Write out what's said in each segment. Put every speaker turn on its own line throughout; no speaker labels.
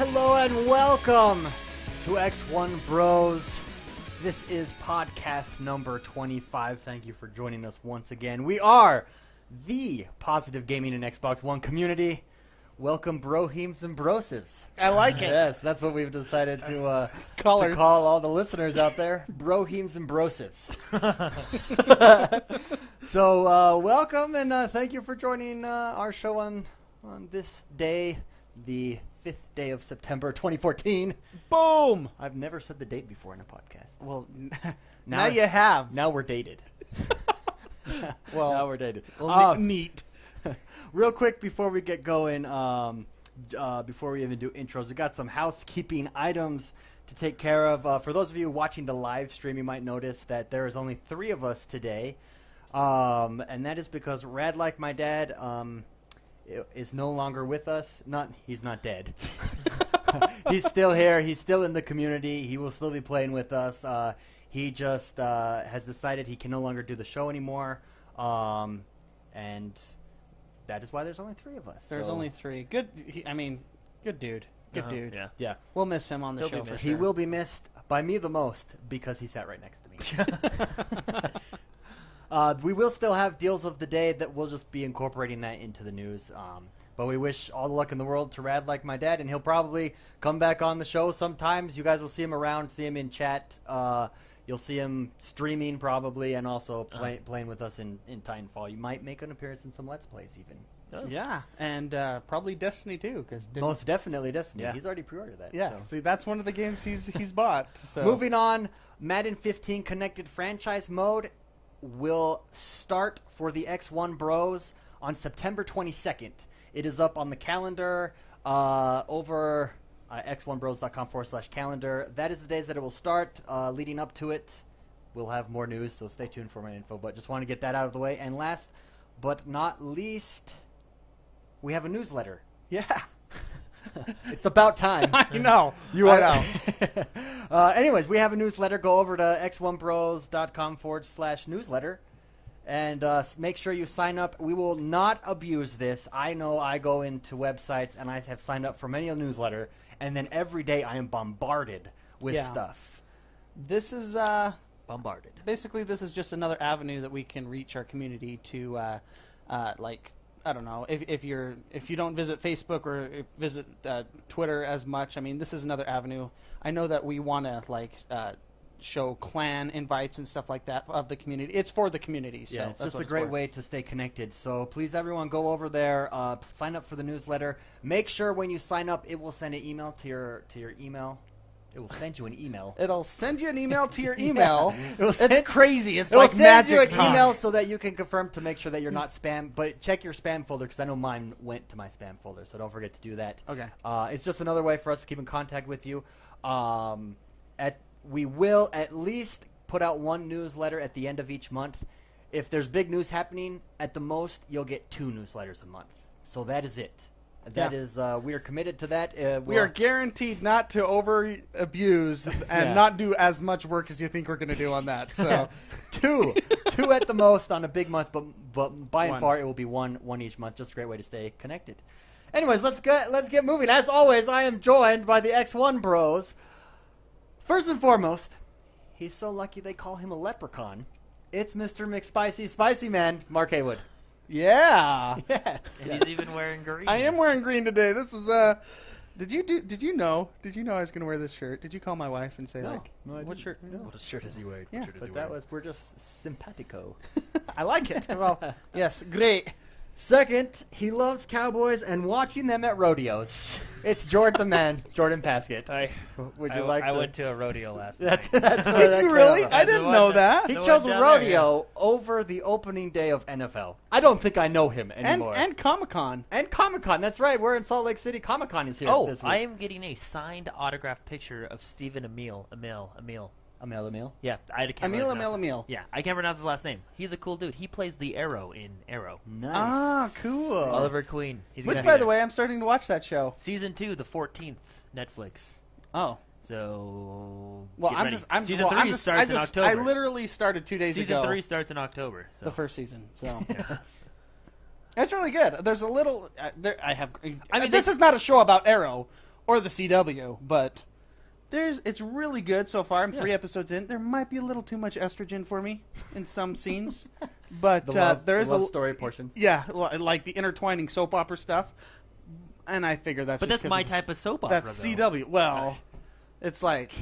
Hello and welcome to XoneBros. This is podcast number 25. Thank you for joining us once again. We are the positive gaming and Xbox One community. Welcome, brohemes and brosives.
I like it.
Yes, that's what we've decided to call all the listeners out there. Brohemes and brosives. So, welcome and thank you for joining our show on this day, the 5th day of September 2014.
Boom!
I've never said the date before in a podcast.
Well, now you have.
Now we're dated.
Well,
now we're dated.
Well, neat.
Real quick before we get going, before we even do intros, we got some housekeeping items to take care of. For those of you watching the live stream, you might notice that there is only 3 of us today, and that is because Rad Like My Dad is no longer with us. He's not dead. He's still here. He's still in the community. He will still be playing with us. He just has decided he can no longer do the show anymore, and that is why there's only 3 of us.
There's only 3. Good. Good dude. Good dude.
Yeah.
We'll miss him on the show for sure.
He will be missed by me the most because he sat right next to me. We will still have deals of the day that we'll just be incorporating that into the news. But we wish all the luck in the world to Rad Like My Dad, and he'll probably come back on the show sometimes. You guys will see him around, see him in chat. You'll see him streaming probably, and also playing with us in Titanfall. You might make an appearance in some Let's Plays even.
Oh. Yeah, and probably Destiny too.
Most definitely Destiny.
Yeah.
He's already pre-ordered that.
Yeah,
so.
see, that's one of the games he's bought. So.
Moving on, Madden 15 Connected Franchise Mode will start for the XoneBros on September 22nd. It is up on the calendar over xonebros.com/calendar. That is the days that it will start. Leading up to it, we'll have more news, so stay tuned for more info. But just want to get that out of the way. And last but not least, we have a newsletter.
Yeah.
It's about time.
I know.
Anyways, we have a newsletter. Go over to xonebros.com/newsletter and make sure you sign up. We will not abuse this. I know I go into websites and I have signed up for many a newsletter, and then every day I am bombarded with stuff.
This is
bombarded.
Basically, this is just another avenue that we can reach our community to, I don't know, if you don't visit Facebook or visit Twitter as much. I mean, this is another avenue. I know that we want to show clan invites and stuff like that of the community. It's for the community. So
yeah, it's just a great way to stay connected. So please, everyone, go over there, sign up for the newsletter. Make sure when you sign up, it will send an email to your email. It will send you an email.
It'll send you an email to your email.
It's
crazy. It's
like
magic.
It'll send you an email so that you can confirm to make sure that you're not spam. But check your spam folder because I know mine went to my spam folder, so don't forget to do that.
Okay.
It's just another way for us to keep in contact with you. We will at least put out one newsletter at the end of each month. If there's big news happening, at the most, you'll get 2 newsletters a month. So that is it. That is, we are committed to that.
We are guaranteed not to over-abuse and not do as much work as you think we're going to do on that. So
2 at the most on a big month, but by and far it will be one each month. Just a great way to stay connected. Anyways, let's get moving. As always, I am joined by the XoneBros. First and foremost, he's so lucky they call him a leprechaun. It's Mr. McSpicy Spicy Man, Mark Haywood.
Yeah.
Yes.
And he's even wearing green.
I am wearing green today. This is Did you know I was going to wear this shirt? Did you call my wife and say
no,
what shirt?
No.
What shirt is he wearing?
Yeah,
we're just simpatico.
I like it. Well, yes, great.
Second, he loves cowboys and watching them at rodeos. It's Jordan the Man, Jordan Paskett.
I went to a rodeo last night.
That's
Did you really? I didn't know that.
He chose a rodeo over the opening day of NFL. I don't think I know him anymore.
And Comic-Con.
And Comic-Con. That's right. We're in Salt Lake City. Comic-Con is here this week.
I am getting a signed autographed picture of Stephen Emil.
Emil?
Yeah,
Emil.
Yeah, I can't pronounce his last name. He's a cool dude. He plays the Arrow in Arrow.
Nice.
Ah, cool.
Oliver Queen.
Which, by the way, I'm starting to watch that show.
Season 2, the 14th, Netflix.
Oh.
So,
well,
Season 3 starts in October.
I literally started 2 days ago.
Season 3 starts in October. So.
The first season. So. It's really good. There's a little. This is not a show about Arrow or the CW, but it's really good so far. I'm 3 episodes in. There might be a little too much estrogen for me in some scenes, but there is
the
a
love story portion.
Yeah, like the intertwining soap opera stuff, and I figure that's.
But
just
that's my type of soap opera.
That's
though.
CW. Well, it's like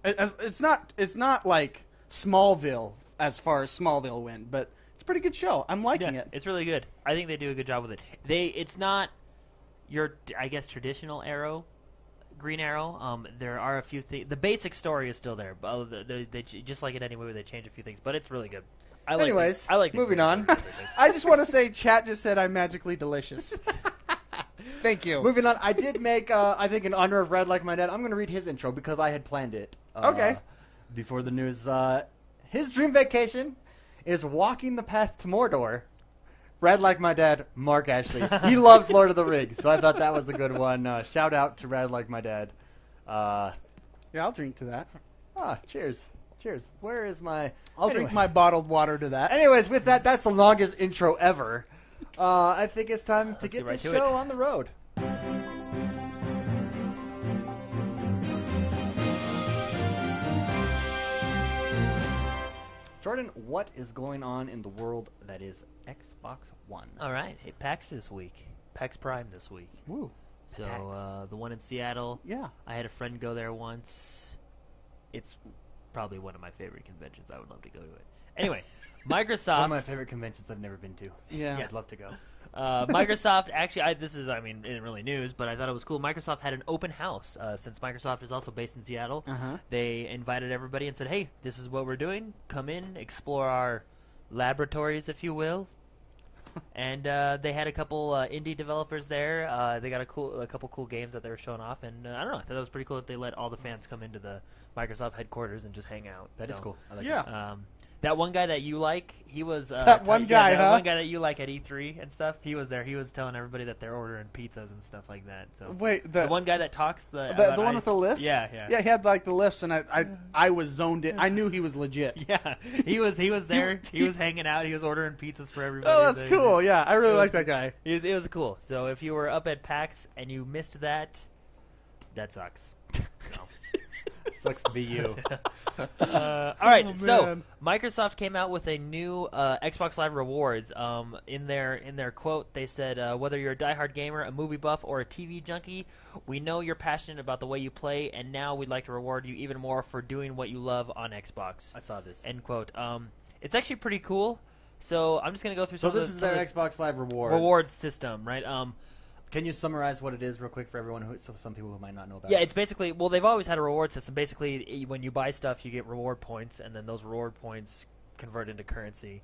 it's not like Smallville as far as Smallville went, but it's a pretty good show. I'm liking it.
It's really good. I think they do a good job with it. It's not your, I guess, traditional Arrow, Green Arrow. There are a few things. The basic story is still there. But they just like in any movie, they change a few things, but it's really good.
Anyways, moving on.
I just want to say, chat just said I'm magically delicious. Thank you.
Moving on, I did make, I think, in honor of Red Like My Dad, I'm going to read his intro because I had planned it.
Okay.
Before the news. His dream vacation is walking the path to Mordor. Red Like My Dad, Mark Ashley. He loves Lord of the Rings, so I thought that was a good one. Shout out to Red Like My Dad.
Yeah, I'll drink to that.
Cheers. Cheers. Where is my...
I'll drink my bottled water to that.
Anyways, with that, that's the longest intro ever. I think it's time to get this show on the road. Jordan, what is going on in the world that is Xbox One?
All right. Hey, PAX this week. PAX Prime this week.
Woo.
So the one in Seattle.
Yeah.
I had a friend go there once. It's probably one of my favorite conventions. I would love to go to it. Anyway, Microsoft.
It's one of my favorite conventions I've never been to.
Yeah.
I'd love to go.
Microsoft, actually, this isn't really news, but I thought it was cool. Microsoft had an open house. Since Microsoft is also based in Seattle, they invited everybody and said, hey, this is what we're doing. Come in, explore our laboratories, if you will. And they had a couple indie developers there. They got a couple cool games that they were showing off. And I don't know, I thought that was pretty cool that they let all the fans come into the Microsoft headquarters and just hang out.
That is cool. I like
Yeah.
That one guy that you like, he was
that one guy,
that
huh?
one guy that you like at E3 and stuff. He was there. He was telling everybody that they're ordering pizzas and stuff like that. So
wait,
the one guy that talks
the one with the list.
Yeah.
Yeah, he had like the lifts, and I was zoned in. I knew he was legit.
Yeah, he was there. He was hanging out. He was ordering pizzas for everybody.
Oh, that's cool. Yeah, I really like that guy.
It was cool. So if you were up at PAX and you missed that, that sucks.
Sucks to be you.
All right, so
man.
Microsoft came out with a new Xbox Live rewards. In their quote, they said, "Whether you're a diehard gamer, a movie buff, or a TV junkie, we know you're passionate about the way you play, and now we'd like to reward you even more for doing what you love on Xbox."
I saw this.
End quote. It's actually pretty cool. So I'm just gonna go through.
So this is their Xbox Live
rewards system, right?
Can you summarize what it is real quick for everyone, so some people who might not know about it?
Yeah, it's basically, well, they've always had a reward system. Basically, when you buy stuff, you get reward points, and then those reward points convert into currency.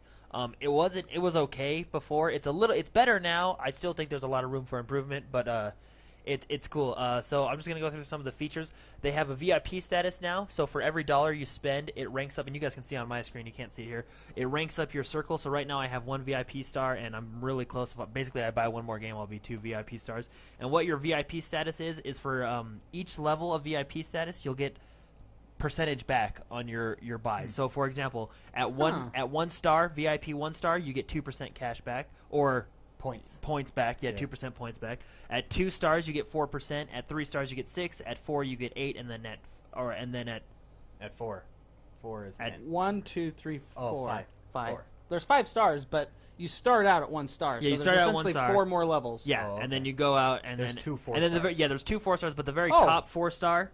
It was okay before. It's better now. I still think there's a lot of room for improvement, but it's cool. So I'm just gonna go through some of the features. They have a VIP status now. So for every $1 you spend, it ranks up, and you guys can see on my screen. You can't see it here. It ranks up your circle. So right now I have 1 VIP star, and I'm really close. Basically, I buy one more game, I'll be 2 VIP stars. And what your VIP status is for each level of VIP status, you'll get percentage back on your buy. So for example, at one star, VIP 1 star, you get 2% cash back, or points back. Yeah, 2% points back. At 2 stars you get 4%. At 3 stars you get 6. At 4 you get 8, and then
at 4 is
at
10.
1, 2, 3, 4.
Oh, 5.
5.
4.
There's 5 stars, but you start out at 1 star.
Yeah,
so
you start out at 1
essentially
star.
4 more levels.
Yeah,
Oh, okay.
and then you go out, and
There's
then
2 4
and then
stars.
there's 2 4 stars, but the very top 4 star.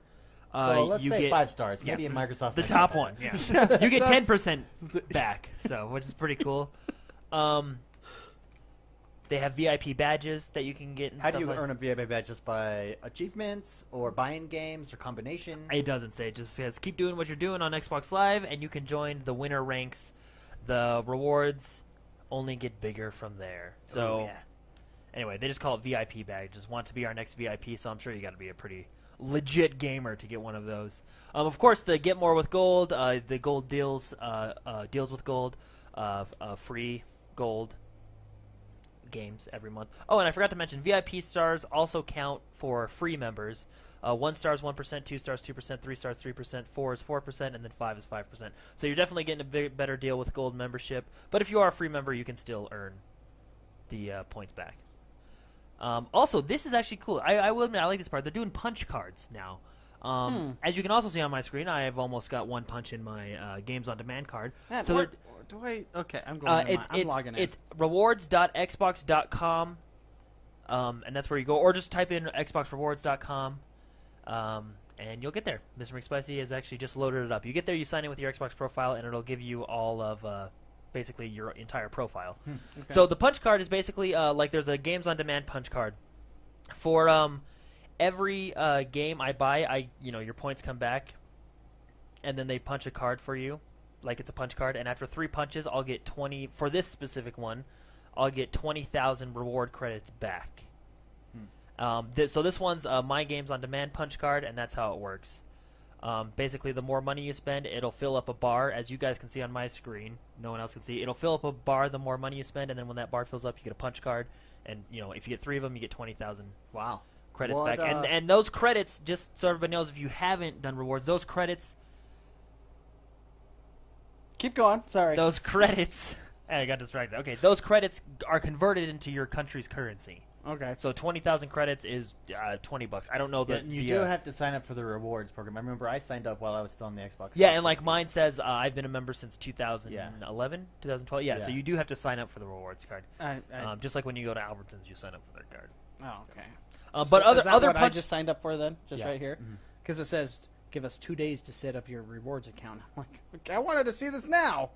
So let's
you
say
get
5 stars.
yeah,
Maybe in Microsoft.
the top one. Yeah, you get 10% back. So which is pretty cool. They have VIP badges that you can get. And
How do
stuff
you
like
earn a VIP badge? Just by achievements or buying games or combination?
It doesn't say. It just says keep doing what you're doing on Xbox Live, and you can join the winner ranks. The rewards only get bigger from there. So anyway, they just call it VIP badges. Want to be our next VIP? So I'm sure you got to be a pretty legit gamer to get one of those. Of course, the Get More with Gold, the gold deals with gold, free gold games every month. Oh, and I forgot to mention, VIP stars also count for free members. 1 star is 1%, 2 stars 2%, 3 stars 3%, 4 is 4%, and then 5 is 5%. So you're definitely getting a better deal with gold membership. But if you are a free member, you can still earn the points back. Also, this is actually cool. I will admit I like this part. They're doing punch cards now. As you can also see on my screen, I have almost got one punch in my Games on Demand card.
So do I? Okay, I'm going. I'm logging in.
It's rewards.xbox.com, and that's where you go, or just type in xboxrewards.com, and you'll get there. Mr. McSpicy has actually just loaded it up. You get there, you sign in with your Xbox profile, and it'll give you all of basically your entire profile.
Okay.
So the punch card is basically like there's a Games on Demand punch card for every game I buy. Your points come back, and then they punch a card for you, like it's a punch card. And after 3 punches, I'll get 20 for this specific one. I'll get 20,000 reward credits back. So this one's my Games on Demand punch card, and that's how it works. Basically, the more money you spend, it'll fill up a bar, as you guys can see on my screen. No one else can see. It'll fill up a bar the more money you spend, and then when that bar fills up, you get a punch card. And if you get 3 of them, you get 20,000.
Wow.
Credits back. And those credits, just so everybody knows, if you haven't done rewards, those credits.
Keep going. Sorry.
Those credits. I got distracted. Okay, those credits are converted into your country's currency.
Okay.
So 20,000 credits is $20. I don't know that
you do have to sign up for the rewards program. I remember I signed up while I was still on the Xbox.
Yeah, and like mine says, I've been a member since 2011, 2012. Yeah, so you do have to sign up for the rewards card. Just like when you go to Albertsons, you sign up for their card.
Oh, okay.
But
is that what I just signed up for then? Just right here? Because it says, give us 2 days to set up your rewards account. I'm like, okay, I wanted to see this now.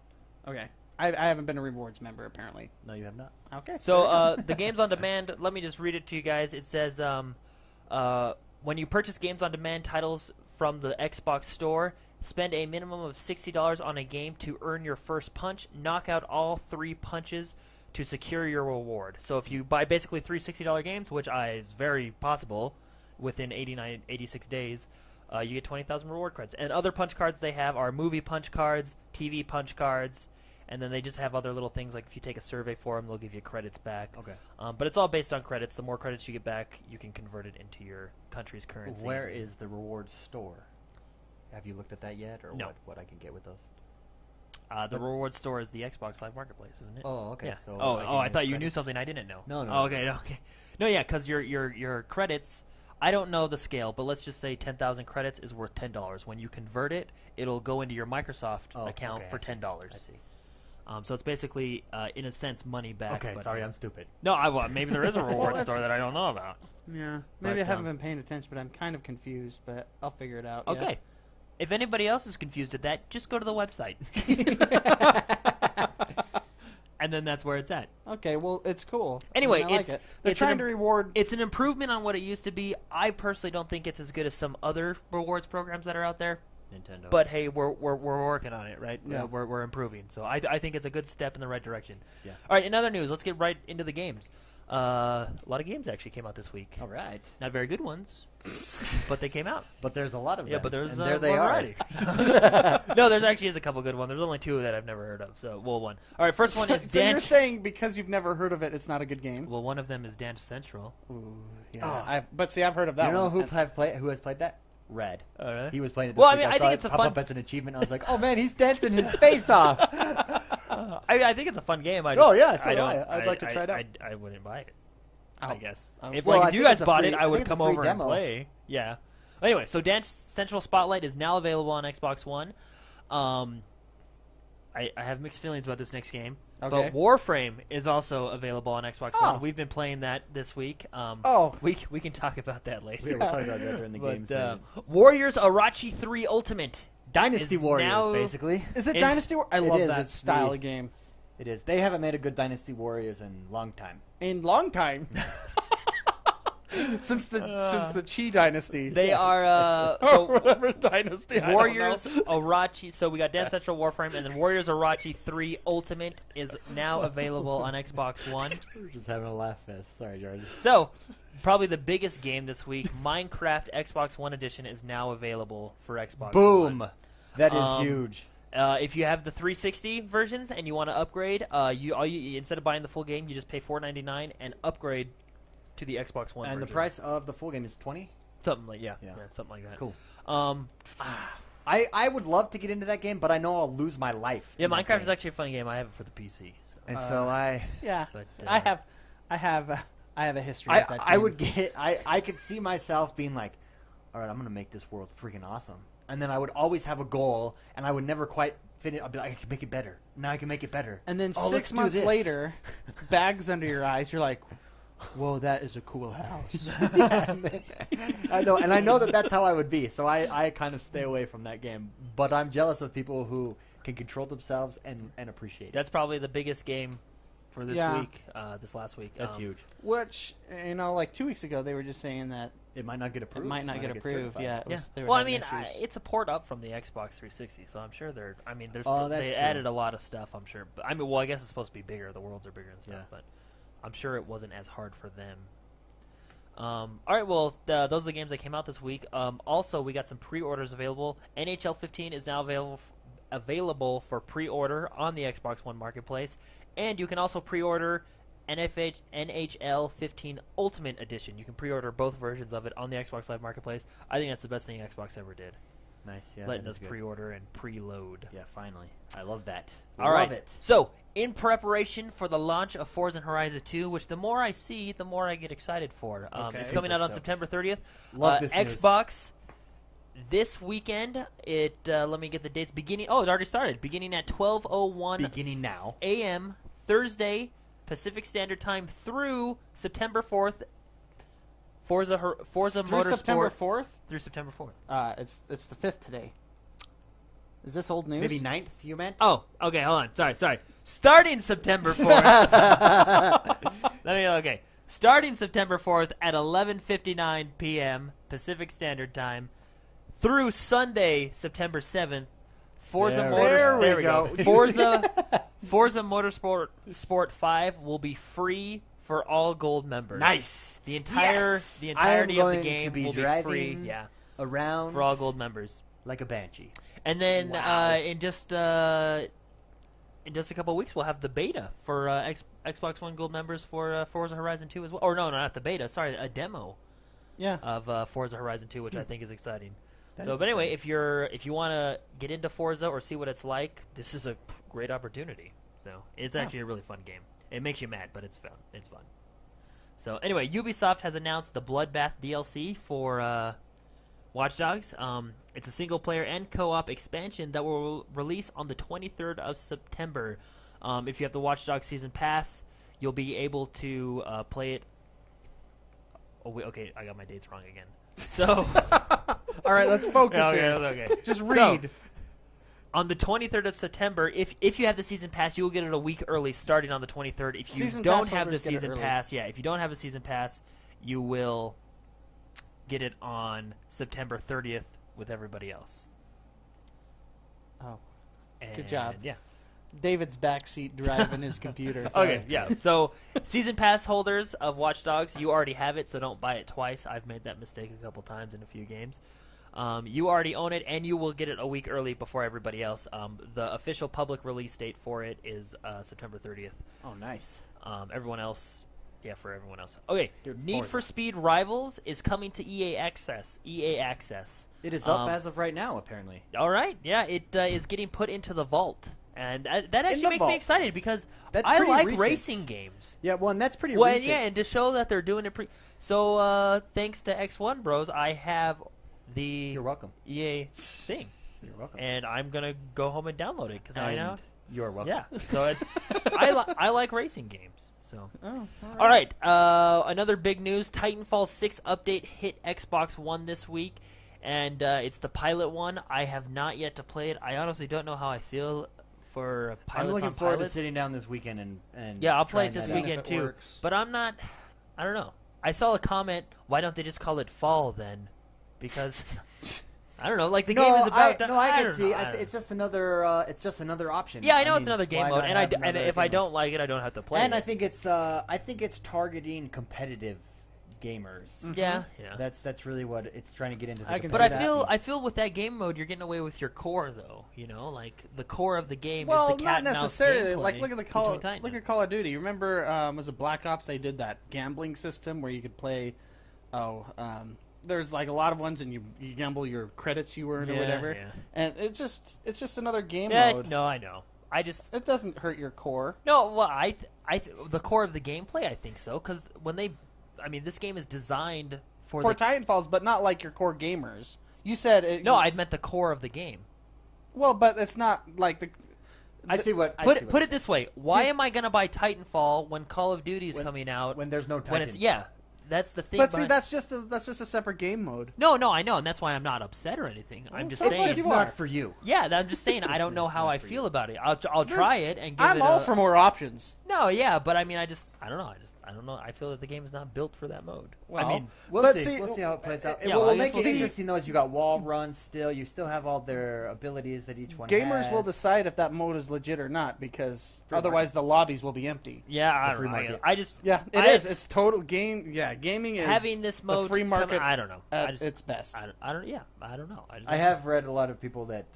Okay. I haven't been a rewards member, apparently.
No, you have not.
Okay.
So the Games on Demand, let me just read it to you guys. It says, when you purchase Games on Demand titles from the Xbox Store, spend a minimum of $60 on a game to earn your first punch. Knock out all 3 punches to secure your reward. So if you buy basically 3 $60 games, which is very possible within 86 days, you get 20,000 reward credits. And other punch cards they have are movie punch cards, TV punch cards, and then they just have other little things like if you take a survey for them, they'll give you credits back.
Okay.
But it's all based on credits. The more credits you get back, you can convert it into your country's currency.
Where is the rewards store? Have you looked at that yet, or
No.
what I can get with those?
The reward store is the Xbox Live Marketplace, isn't it?
Oh, okay.
Yeah.
So
I thought you knew something I didn't know.
No.
Oh, okay. No, yeah, because your credits. I don't know the scale, but let's just say 10,000 credits is worth $10. When you convert it, it'll go into your Microsoft account for $10.
I see.
So it's basically, in a sense, money back.
Okay,
but,
sorry, I'm stupid.
No, maybe there is a reward store that I don't know about.
Yeah. Maybe I haven't been paying attention, but I'm kind of confused, but I'll figure it out.
Okay.
Yeah.
If anybody else is confused at that, just go to the website. And then that's where it's at.
Okay, well, it's cool.
Anyway,
I like it. They're trying to reward.
It's an improvement on what it used to be. I personally don't think it's as good as some other rewards programs that are out there.
Nintendo.
But hey, we're working on it, right?
Yeah.
We're improving. So I think it's a good step in the right direction.
Yeah.
All right, in other news, let's get right into the games. A lot of games actually came out this week.
All right.
Not very good ones, but they came out.
But there's a lot of them.
Yeah, but there's
and there they
variety. No, there's actually is a couple good ones. There's only 2 that I've never heard of. So, one. All right, first one is
So you're saying because you've never heard of it, it's not a good game?
Well, one of them is Dance Central.
Ooh, yeah. But see, I've heard of that.
You know
one.
who has played that? Red.
Oh, really?
He was playing it. This
Well, I
week.
mean, I
saw
think
it
it's a
pop
fun-
up as an achievement. I was like, oh man, he's dancing his face off.
I think it's a fun game.
Yeah, so do I. I'd like to try it out.
I wouldn't buy it.
Oh.
I guess. If
Well, I
you
think
guys
it's a
bought
free-
it,
I
I would
think it's a
come
free
over
demo.
and play. Yeah. Anyway, so Dance Central Spotlight is now available on Xbox One. I have mixed feelings about this next game.
Okay.
But Warframe is also available on Xbox
Oh.
One. We've been playing that this week.
Oh.
We can talk about that later.
We'll talk about that during the game.
Warriors Arachi 3 Ultimate.
Dynasty
is
Warriors,
now-
basically.
Is it
It's-
Dynasty War? I
It
love
is,
that
it's
style
the-
of game.
It is. They haven't made a good Dynasty Warriors in a long time.
In long time. since the Chi Dynasty.
They are
or
so
whatever dynasty.
Warriors
I don't know.
Arachi. So we got Dance Central Warframe, and then Warriors Arachi 3 Ultimate is now available on Xbox One.
We're just having a laugh fest. Sorry, George.
So, probably the biggest game this week, Minecraft Xbox One Edition is now available for Xbox
Boom.
One.
That is huge.
If you have the 360 versions and you want to upgrade, you instead of buying the full game, you just pay $4.99 and upgrade to the Xbox One
And
version.
the price of the full game is $20?
Something like yeah,
Yeah.
something like that.
Cool.
I
would love to get into that game, but I know I'll lose my life.
Yeah,
in that
Minecraft is
game.
actually a fun game. I have it for the PC. So.
And so I...
Yeah.
But,
I I have a history with that game.
I would get. I could see myself being like, all right, I'm gonna make this world freaking awesome, and then I would always have a goal, and I would never quite finish. I'd be like, I can make it better. Now I can make it better.
And then
let's
6
do
months
this.
later, bags under your eyes, you're like, whoa, that is a cool house.
I know, and I know that that's how I would be. So I kind of stay away from that game. But I'm jealous of people who can control themselves and appreciate it.
That's probably the biggest game for this week, this last week.
That's huge.
Which, like 2 weeks ago, they were just saying that
It might not get approved.
it might not get approved.
certified.
Yeah. They were
Well, I
having
mean,
issues.
it's a port up from the Xbox 360, so I'm sure they're. I mean, there's
That's
they
true.
added a lot of stuff. I'm sure, but I mean, well, I guess it's supposed to be bigger. The worlds are bigger and stuff,
Yeah.
but I'm sure it wasn't as hard for them. All right, well, those are the games that came out this week. Also, we got some pre-orders available. NHL 15 is now available for pre-order on the Xbox One Marketplace, and you can also pre-order NHL 15 Ultimate Edition. You can pre-order both versions of it on the Xbox Live Marketplace. I think that's the best thing Xbox ever did,
Nice. Yeah,
letting
that
us
is good.
pre-order and preload.
Yeah, finally. I love that.
All right.
Love it.
So, in preparation for the launch of Forza Horizon 2, which the more I see, the more I get excited for.
Okay.
It's coming out on
Super
September 30th.
Love this news.
Xbox this weekend. Let me get the dates. Beginning. Oh, it already started. Beginning at 12:01
Beginning now.
a.m. Thursday Pacific Standard Time through September 4th. Forza
through
Motorsport
September 4th?
through September 4th.
It's the 5th today. Is this old news?
Maybe 9th, you meant?
Oh, okay, hold on. Sorry. Starting September 4th. Starting September 4th at 11:59 p.m. Pacific Standard Time through Sunday, September 7th.
There we go.
Forza Motorsport 5 will be free for all gold members.
Nice.
The
Yes!
entirety
I am
of the
going
game
to be
will be
driving
free. Yeah,
around
for all gold members.
like a banshee.
And then
Wow.
in just a couple of weeks, we'll have the beta for Xbox One Gold members for Forza Horizon 2 as well. Or no, not the beta. Sorry, a demo of Forza Horizon 2, which I think is exciting. But anyway, if you want to get into Forza or see what it's like, this is a great opportunity. So it's actually a really fun game. It makes you mad, but it's fun. It's fun. So anyway, Ubisoft has announced the Bloodbath DLC for Watch Dogs. It's a single-player and co-op expansion that will release on the 23rd of September. If you have the Watch Dogs Season Pass, you'll be able to play it. Oh, wait, okay, I got my dates wrong again. So,
All right, let's focus here.
Okay.
Just read.
So, on the 23rd of September, if you have the Season Pass, you will get it a week early, starting on the 23rd. If you
Season
don't
Pass
have the
holders get it
Season
early.
Pass, if you don't have a Season Pass, you will get it on September 30th with everybody else.
Oh,
And,
good job.
Yeah.
David's backseat driving his computer.
Okay, yeah. So, Season Pass holders of Watch Dogs, you already have it, so don't buy it twice. I've made that mistake a couple times in a few games. You already own it, and you will get it a week early before everybody else. The official public release date for it is September 30th.
Oh, nice.
Everyone else, for everyone else. Okay,
Dude,
Need
Forza.
for Speed Rivals is coming to EA Access.
It is up as of right now, apparently.
All right, yeah, it is getting put into the vault. And that actually
the
makes me
vault.
excited because
That's
I
pretty
like
recent.
racing games.
Yeah, well, and that's pretty
Well,
recent.
yeah, and to show that they're doing it So, thanks to X1Bros, I have the
You're welcome.
EA thing.
You're welcome.
And I'm going to go home and download it because I know.
You're welcome.
Yeah, so it's, I like racing games. So,
Oh,
all right. Another big news: Titanfall 6 update hit Xbox One this week, and it's the pilot one. I have not yet to play it. I honestly don't know how I feel for pilots
I'm looking
on
forward
pilots.
to sitting down this weekend and
Yeah, I'll play it
trying
this
that out.
weekend
If it
too.
works.
But I'm not. I don't know. I saw a comment. Why don't they just call it fall then? Because I don't know. Like the game is about.
I can
don't
see.
know. I don't
It's just another. It's just another option.
Yeah, I know it's
mean,
another game
why
mode,
not
and
have
and
another
if I
game mode?
don't like it, I don't have to play
And
it.
I think it's targeting competitive gamers.
yeah.
That's really what it's trying to get into.
I can
But
see
I
that.
feel with that game mode, you're getting away with your core, though. You know, like the core of the game
Well,
is the cat
not
and mouse
necessarily.
gameplay
Like, look at
between Titan.
look at Call of Duty. Remember, was it Black Ops? They did that gambling system where you could play. There's like a lot of ones, and you gamble your credits you earn or
Yeah,
whatever.
yeah.
And it's just another game
Yeah,
mode.
no, I know. I just
It doesn't hurt your core.
no. Well, the core of the gameplay, I think so, because when they I mean, this game is designed for
Titanfalls, but not like your core gamers. You said
No, I meant the core of the game.
Well, but it's not like the.
I see what.
Put it this way: why am I going to buy Titanfall when Call of Duty is coming out?
When there's no Titans.
That's the thing.
But see, that's just a separate game mode.
No, I know, and that's why I'm not upset or anything. I'm just saying
it's not for you.
Yeah, I'm just saying I don't know how I feel about it. I'll try it and give it.
I'm all for more options.
No, yeah, but I mean, I don't know. I don't know. I feel that the game is not built for that mode.
Well,
I mean,
we'll see how it plays out.
Yeah,
what will
I
make
guess
it
we'll
interesting though is you got wall runs still. You still have all their abilities that each one has.
Gamers will decide if that mode is legit or not because otherwise the lobbies will be empty.
Yeah, I don't know. I just
it is. It's total game. Yeah, gaming is
having this mode
the free market.
I don't know.
At its best.
I don't. Yeah, I don't know.
I have read a lot of people that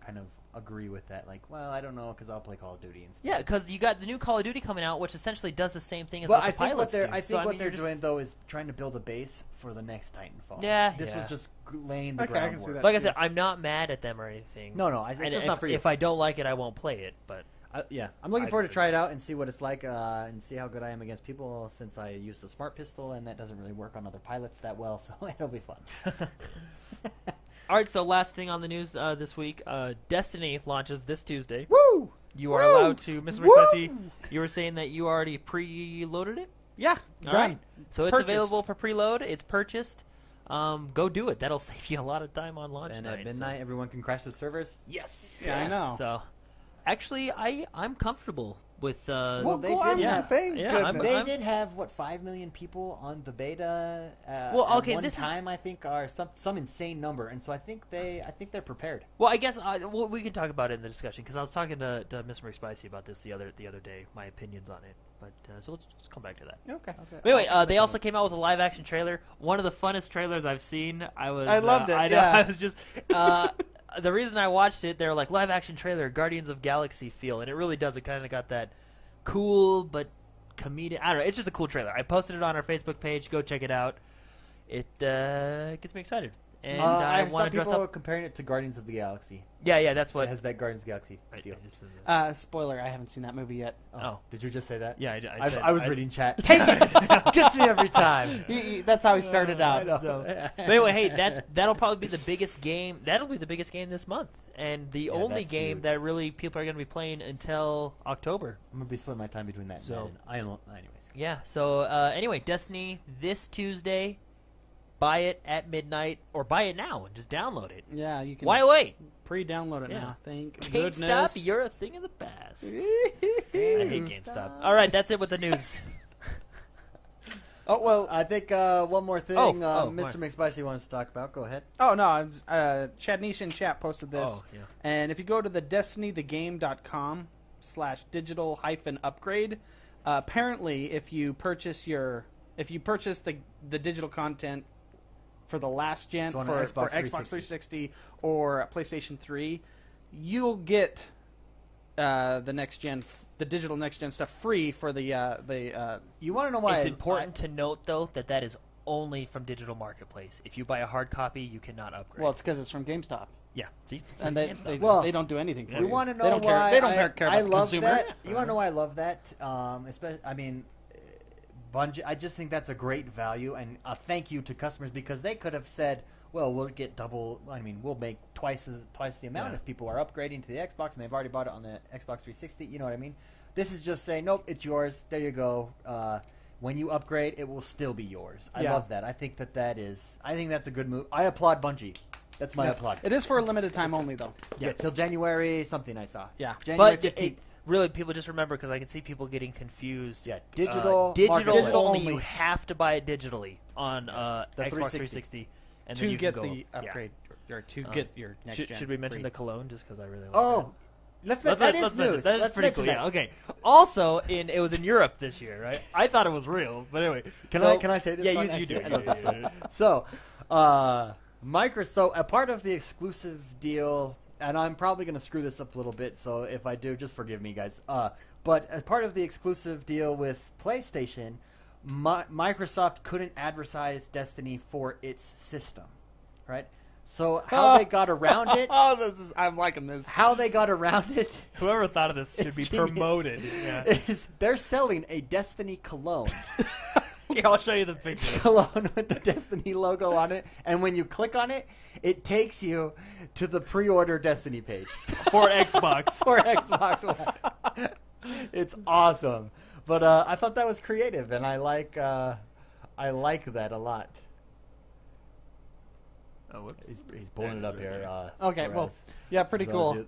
kind of agree with that. Like, well, I don't know because I'll play Call of Duty instead.
Yeah, because you got the new Call of Duty coming out, which essentially does the same thing as
well,
what the pilots do.
I think what they're doing though is trying to build a base for the next Titanfall.
Yeah,
this was just laying the
Okay,
groundwork.
I can see that.
Like I said, I'm not mad at them or anything.
No, it's just not for you.
If I don't like it, I won't play it. But
I'm looking forward to try it out and see what it's like and see how good I am against people since I use the smart pistol and that doesn't really work on other pilots that well, so it'll be fun.
All right, so last thing on the news this week, Destiny launches this Tuesday.
Woo!
You are allowed to, Mr. McSessy, you were saying that you already pre-loaded it?
Yeah,
All
done.
right. So it's
Purchased.
available for preload. It's purchased. Go do it. That'll save you a lot of time on launch
And
night.
at midnight, everyone can crash the servers. Yes.
Yeah, I know.
So, actually, I'm comfortable with.
Well,
they
go
did
on,
have-
thank
yeah,
goodness.
They did have 5 million people on the beta.
Well, okay,
at one
this is-
time I think are some insane number, and so I think they're prepared.
Well, I guess we can talk about it in the discussion because I was talking to Mr. McSpicy about this the other day. My opinions on it, but so let's just come back to that.
Okay.
But anyway, they also came out with a live action trailer. One of the funnest trailers I've seen. I
loved it.
I know.
Yeah.
I was just. The reason I watched it, they were like live action trailer, Guardians of Galaxy feel, and it really does. It kind of got that cool but comedic. I don't know. It's just a cool trailer. I posted it on our Facebook page. Go check it out. It gets me excited, and I want to dress
people
up.
comparing it to Guardians of the Galaxy.
Yeah, that's
It
what.
has that Guardians of the Galaxy
Right,
feel.
Spoiler: I haven't seen that movie yet.
Oh.
Did you just say that?
Yeah,
I was reading chat. Gets me every time.
That's how he started
I
out.
know.
So.
But anyway, hey, that'll probably be the biggest game. That'll be the biggest game this month, and the only
that's
game
huge.
that really people are going to be playing until October.
I'm gonna be splitting my time between that and
So-
Madden. Anyways.
Yeah. So anyway, Destiny this Tuesday. Buy it at midnight, or buy it now and just download it.
Yeah, you can.
Why wait?
Pre-download it
Yeah.
now. Thank
GameStop,
goodness.
you're a thing of the past. I hate GameStop. All right, that's it with the news.
Oh well.
I think one more thing
Mr.
Mr. McSpicy wants to talk about. Go ahead.
Oh no, Chad Nish in chat posted this,
Oh, yeah.
and if you go to the destinythegame.com/digital-upgrade, apparently if you purchase the digital content for the last gen
So on
for
an Xbox
Xbox 360 or PlayStation 3, you'll get the digital next gen stuff free for the
You want to know why
It's important to note, though, that is only from Digital Marketplace. If you buy a hard copy, you cannot upgrade.
well, it's because it's from GameStop,
yeah. See?
and they
Well,
don't do anything for
You
you.
want to know
they don't
why
care. They don't care
I
about the
love
consumer.
that? You want to know why I love that? Especially, Bungie. I just think that's a great value and a thank you to customers because they could have said, "Well, we'll get double. I mean, we'll make twice the amount if people are upgrading to the Xbox and they've already bought it on the Xbox 360." You know what I mean? This is just saying, "Nope, it's yours. There you go." When you upgrade, it will still be yours. I love that. I think that's a good move. I applaud Bungie. That's my applaud.
It is for a limited time only, though.
Yeah, till January something I saw.
Yeah.
January
But
15th.
really, people just remember, because I can see people getting confused.
Yeah, digital
Digital
marketplace.
only.
only.
You have to buy it digitally on Xbox
360.
and then
To
you
get
can go,
the upgrade or to get your next gen.
Should we mention
free.
the cologne just because I really like
Oh, that is
let's
news.
That is
Let's
pretty
mention
cool.
that.
Yeah. Okay. Also, it was in Europe this year, right? I thought it was real, but anyway.
Can
so-
I say this?
Yeah,
one?
you do.
I know
Yeah,
this
yeah,
one.
yeah.
So, Microsoft, a part of the exclusive deal, and I'm probably going to screw this up a little bit, so if I do, just forgive me, guys. But as part of the exclusive deal with PlayStation, Microsoft couldn't advertise Destiny for its system, right? So how they got around it?
I'm liking this.
How they got around it?
Whoever thought of this should
It's
be
genius.
promoted. Yeah.
Is they're selling a Destiny cologne.
Here, I'll show you the picture.
cologne with the Destiny logo on it, and when you click on it, it takes you to the pre-order Destiny page
For Xbox.
for Xbox One. It's awesome, but I thought that was creative, and I like that a lot.
Oh, whoops.
He's pulling it up here.
Okay,
for
well,
us.
yeah, pretty
For
cool.
those of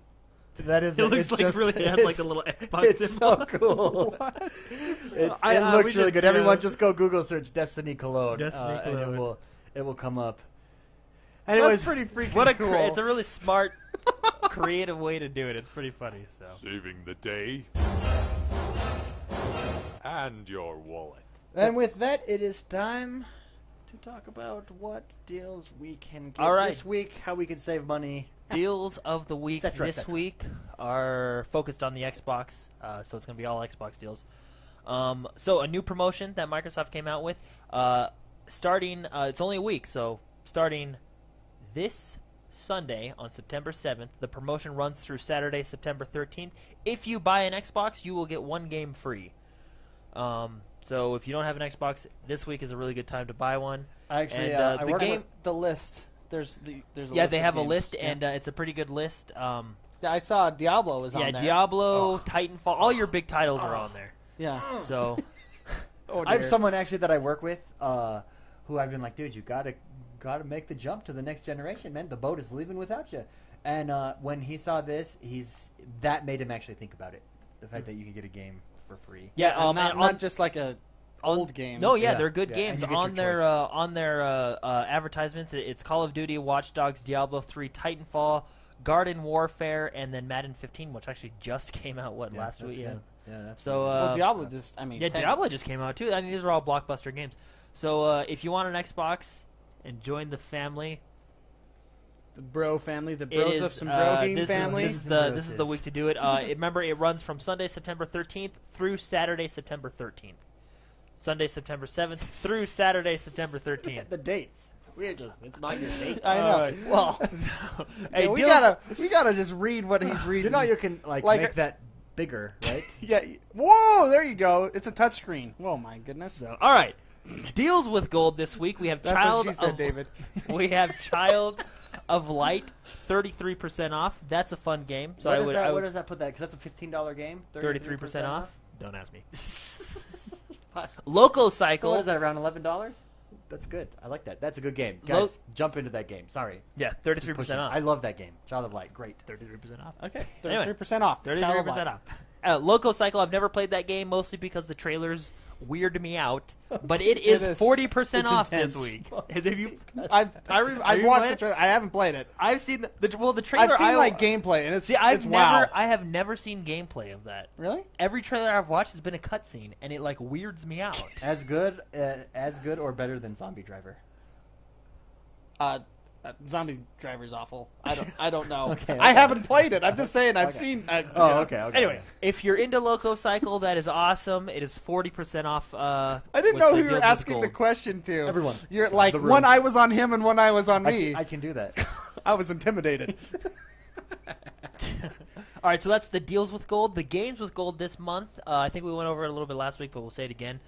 you- That is.
It looks
it's
like
just,
really has like a little Xbox
It's
symbol.
so cool. It
we
looks really
should,
good. Everyone, just go Google search Destiny Cologne,
Destiny
and
Cologne.
it will come up.
That's
Anyways,
pretty freaking
What a
cool.
it's a really smart, creative way to do it. It's pretty funny. So
Saving the day and your wallet.
and with that, it is time to talk about what deals we can get
All right.
this week, how we can save money.
deals of the week
Et cetera, et
this
cetera.
week are focused on the Xbox, so it's going to be all Xbox deals. So a new promotion that Microsoft came out with, starting, it's only a week, so starting this Sunday on September 7th, the promotion runs through Saturday, September 13th. If you buy an Xbox, you will get one game free. So if you don't have an Xbox, this week is a really good time to buy one.
Actually,
And,
I
the
work
game-
with-
The list. There's a
Yeah,
list
they
of
have a
games.
list,
Yeah.
and it's a pretty good list.
Yeah, I saw Diablo was
Yeah,
on there.
Diablo,
Ugh.
Titanfall, all your big titles are on there.
Yeah.
So,
Oh,
I have
dear.
someone actually that I work with, who I've been like, dude, you gotta make the jump to the next generation, man. The boat is leaving without you. And when he saw this, that made him actually think about it. The fact that you can get a game for free.
yeah,
And
and
not just like a old game.
No, yeah,
Yeah,
they're good
yeah,
games.
and you get
On
your
their
choice.
advertisements, it's Call of Duty, Watch Dogs, Diablo 3, Titanfall, Garden Warfare, and then Madden 15, which actually just came out
Yeah,
last
that's
week. Yeah.
good. Yeah, that's
So,
good.
Well, Diablo just, I mean.
Yeah,
tech-
Diablo just came out too. I mean, these are all blockbuster games. So if you want an Xbox and join the family,
The bro family, the
it
bros
is,
of some bro game
this
family.
Is, this is the week to do it. Remember, it runs from Sunday, September 13th through Saturday, September 13th. Sunday, September 7th through Saturday, September 13th.
the dates. It's not your date.
I know. Well,
Hey,
yeah, we
deals-
gotta just read what he's reading.
You know you can
Like
make
a-
that bigger, right?
Yeah. Whoa! There you go. It's a touchscreen. Whoa, my goodness.
So, all right, deals with gold this week. We have
That's
Child
what she said,
of
David.
We have Child of Light, 33% off. That's a fun game. So
what,
I
does
would,
that,
I
what
would
does that put that? Because that's a $15 game.
33% off. Don't ask me.
So
Loco Cycle.
what is that? Around $11? That's good. I like that. That's a good game.
Lo-
Guys, jump into that game. Sorry.
Yeah,
Just
33%
pushing.
off.
I love that game. Child of Light. Great.
33% off.
Okay.
Anyway,
33% off.
33% off. Loco Cycle, I've never played that game, mostly because the trailers weird me out. But it is
is.
40%
It's
off
intense.
this week. Have you?
I've
you
watched
played
the
it?
trailer. I haven't played it.
I've seen the trailer.
I've seen like gameplay, and it's
See, I've
it's
never,
wow.
I have never seen gameplay of that.
Really?
Every trailer I've watched has been a cutscene, and it like weirds me out.
As good or better than Zombie Driver.
Zombie Driver's awful. I don't know.
Okay,
I
okay.
haven't played it. I'm just saying I've
Okay.
seen.
Okay.
Anyway, if you're into Loco Cycle, that is awesome. It is 40% off.
I didn't
with
know
the
who you were
deals with
asking the
gold.
question to.
Everyone.
You're like
The room.
one eye was on him and one eye was on me.
I can do that.
I was intimidated.
All right, so that's the deals with gold. The games with gold this month. I think we went over it a little bit last week, but we'll say it again.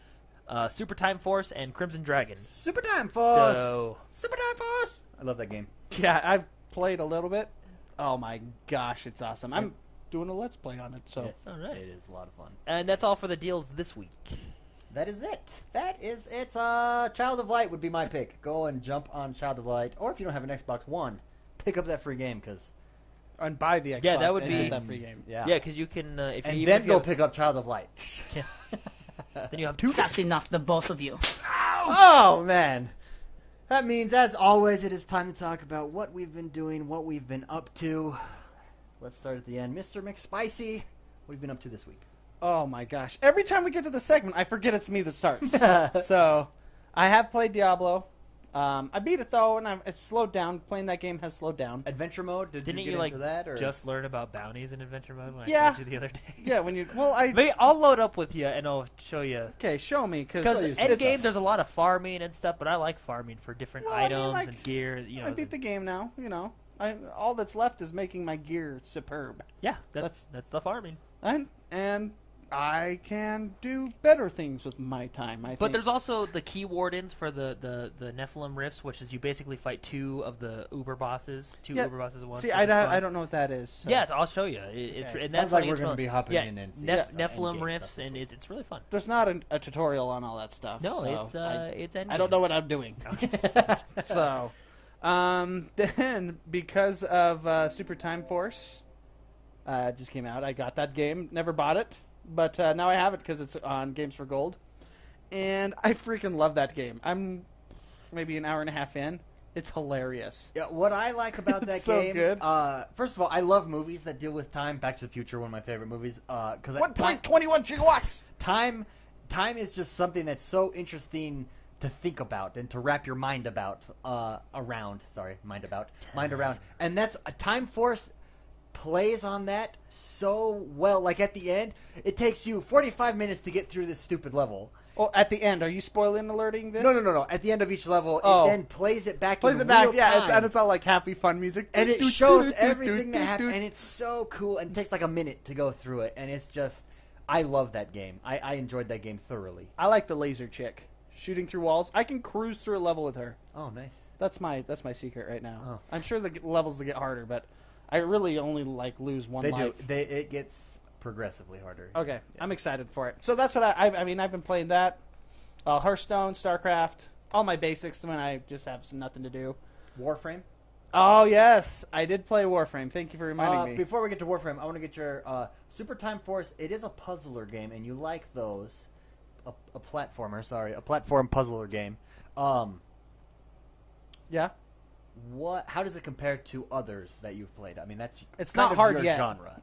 Super Time Force and Crimson Dragon.
Super Time Force.
So
Super Time Force. I love that game.
Yeah, I've played a little bit. Oh my gosh, it's awesome. I'm doing a let's play on it. So
Yes,
all right.
it is a lot of fun.
And that's all for the deals this week.
That is it. That is it. Child of Light would be my pick. Go and jump on Child of Light, or if you don't have an Xbox One, pick up that free game because
and buy the Xbox.
Yeah, that would
and
be-
get that free game.
yeah.
Yeah, because you can. If you,
And
even
then
if you
go
have-
pick up Child of Light.
Yeah. Then you have two.
That's enough, the both of you.
Oh man. That means, as always, it is time to talk about what we've been doing, what we've been up to. Let's start at the end. Mr. McSpicy, what have you been up to this week?
Oh my gosh! Every time we get to the segment, I forget it's me that starts. So, I have played Diablo. I beat it though, and it's slowed down. Playing that game has slowed down.
Adventure mode?
Didn't
you
you
get
like
into that? Or?
just learn about bounties in adventure mode when
Yeah.
I showed you the other day?
Yeah, when you
Maybe I'll load up with you and I'll show you.
okay, show me
Because
it's-
Endgame, there's a lot of farming and stuff, but I like farming for different
Well, I mean,
items
like,
and gear. You know,
I beat the game now. You know, all that's left is making my gear superb.
yeah, that's the farming.
And I can do better things with my time. I
But
think.
there's also the key wardens for the Nephilim rifts, which is you basically fight two of the Uber bosses, Uber bosses at once.
See,
which
I
is fun.
don't know what that is. So.
Yeah, I'll show you. It's
Okay.
and
Sounds
that's
like
funny
we're
as
going to
well.
be hopping
Yeah,
in and seeing
Nephilim
some endgame
rifts,
stuff
and
this week.
it's really fun.
There's not a tutorial on all that stuff.
No,
so
it's endgame.
I don't know what I'm doing. So, then because of Super Time Force, just came out. I got that game. Never bought it, but now I have it because it's on Games for Gold, and I freaking love that game. I'm maybe an hour and a half in. It's hilarious.
Yeah, what I like about that
It's so
game,
good.
First of all, I love movies that deal with time. Back to the Future, one of my favorite movies.
1.21 gigawatts.
Time is just something that's so interesting to think about and to wrap your mind about around. Sorry, mind around. And that's Time Force plays on that so well. Like at the end, it takes you 45 minutes to get through this stupid level.
Well, at the end, are you spoiling alerting this?
No. At the end of each level,
Oh.
it then plays it back
Plays
in
it back,
real
yeah,
time.
and it's all like happy, fun music,
And it shows everything that happened, and it's so cool. And it takes like a minute to go through it, and it's just, I love that game. I enjoyed that game thoroughly.
I like the laser chick shooting through walls. I can cruise through a level with her.
Oh, nice.
That's my secret right now.
Oh.
I'm sure the levels will get harder, but I really only like lose one
They
life.
do. It gets progressively harder.
Okay,
Yeah.
I'm excited for it. So that's what I mean. I've been playing that, Hearthstone, StarCraft, all my basics when I just have nothing to do.
Warframe.
Oh yes, I did play Warframe. Thank you for reminding me.
Before we get to Warframe, I want to get your Super Time Force. It is a puzzler game, and you like those. A platform puzzler game.
Yeah,
How does it compare to others that you've played? I mean,
it's
kind
not
of
hard
your
yet.
genre.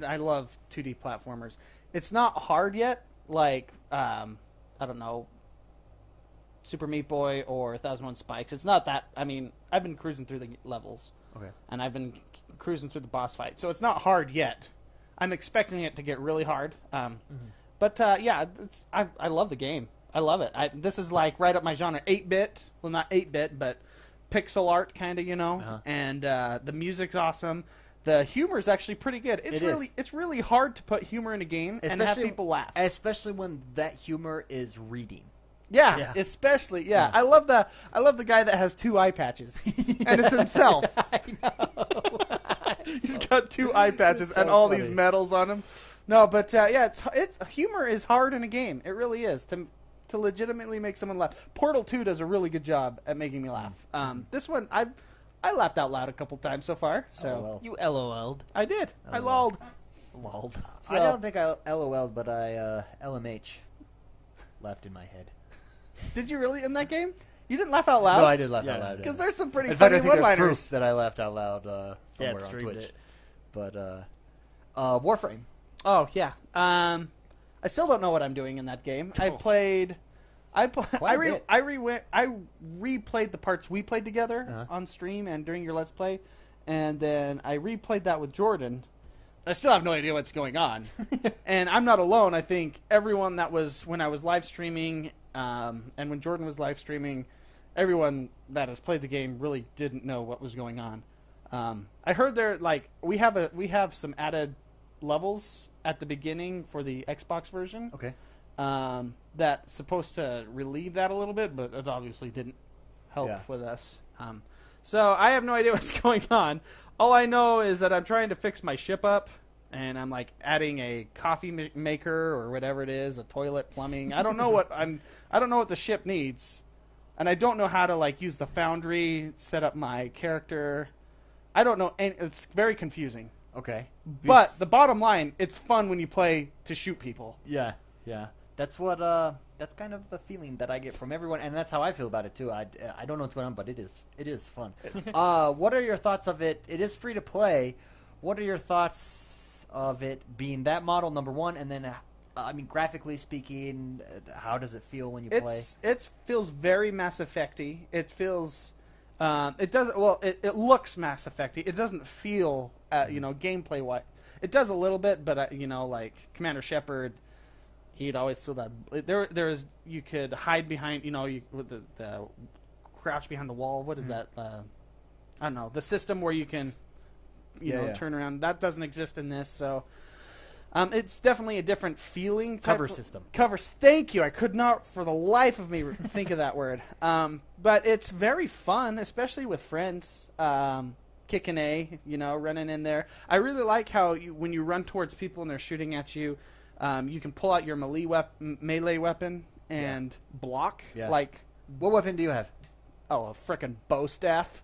I love 2D platformers. It's not hard yet. Like I don't know, Super Meat Boy or 1001 Spikes. It's not that. I mean, I've been cruising through the levels.
Okay.
And I've been cruising through the boss fight, so it's not hard yet. I'm expecting it to get really hard. But yeah, I love the game. I love it. This is like right up my genre. 8-bit, well not 8-bit, but pixel art kind of,
Uh-huh.
And the music's awesome. The humor is actually pretty good. It's really hard to put humor in a game and have people laugh.
Especially when that humor is reading.
Yeah, especially
Yeah.
I love the guy that has 2 eye patches, and it's himself.
I know.
He's got 2 eye patches
so
and all
funny.
these medals on him. No, but yeah, it's humor is hard in a game. It really is to legitimately make someone laugh. Portal 2 does a really good job at making me laugh. This one I laughed out loud a couple times so far. So
Oh, well.
You LOL'd.
I did. I
LOL.
lolled.
I don't think I LOL'd, but I LMH laughed in my head.
Did you really in that game? You didn't laugh out loud?
No, I did laugh
Yeah.
out loud.
Because there's some pretty
In fact,
funny
I think there's
one-liners.
proof that I laughed out loud
Yeah,
somewhere
it
on
streamed
Twitch.
it.
But Warframe.
Oh yeah. I still don't know what I'm doing in that game. I replayed the parts we played together
Uh-huh.
on stream and during your Let's Play, and then I replayed that with Jordan. I still have no idea what's going on, and I'm not alone. I think everyone that was when I was live streaming, and when Jordan was live streaming, everyone that has played the game really didn't know what was going on. I heard we have some added levels at the beginning for the Xbox version.
Okay.
That's supposed to relieve that a little bit, but it obviously didn't help
Yeah.
with us. So I have no idea what's going on. All I know is that I'm trying to fix my ship up, and I'm like adding a coffee maker or whatever it is, a toilet, plumbing. I don't know what the ship needs, and I don't know how to like use the foundry, set up my character. I don't know, and it's very confusing.
Okay.
But the bottom line, it's fun when you play to shoot people.
Yeah. That's what. That's kind of the feeling that I get from everyone, and that's how I feel about it too. I don't know what's going on, but it is fun. What are your thoughts of it? It is free to play. What are your thoughts of it being that model number one, and then I mean, graphically speaking, how does it feel when you play?
It feels very Mass Effect-y. It feels. It doesn't. Well, it looks Mass Effect-y. It doesn't feel. Gameplay wise, it does a little bit, but like Commander Shepard. He'd always feel that there's you could hide behind with the crouch behind the wall. What is that? I don't know, the system where you can turn around. That doesn't exist in this. So It's definitely a different feeling.
Cover system.
Thank you. I could not, for the life of me, think of that word. But it's very fun, especially with friends. Kicking A, running in there. I really like how when you run towards people and they're shooting at you, you can pull out your melee weapon and block.
Yeah.
Like,
what weapon do you have?
Oh, a frickin' bow staff.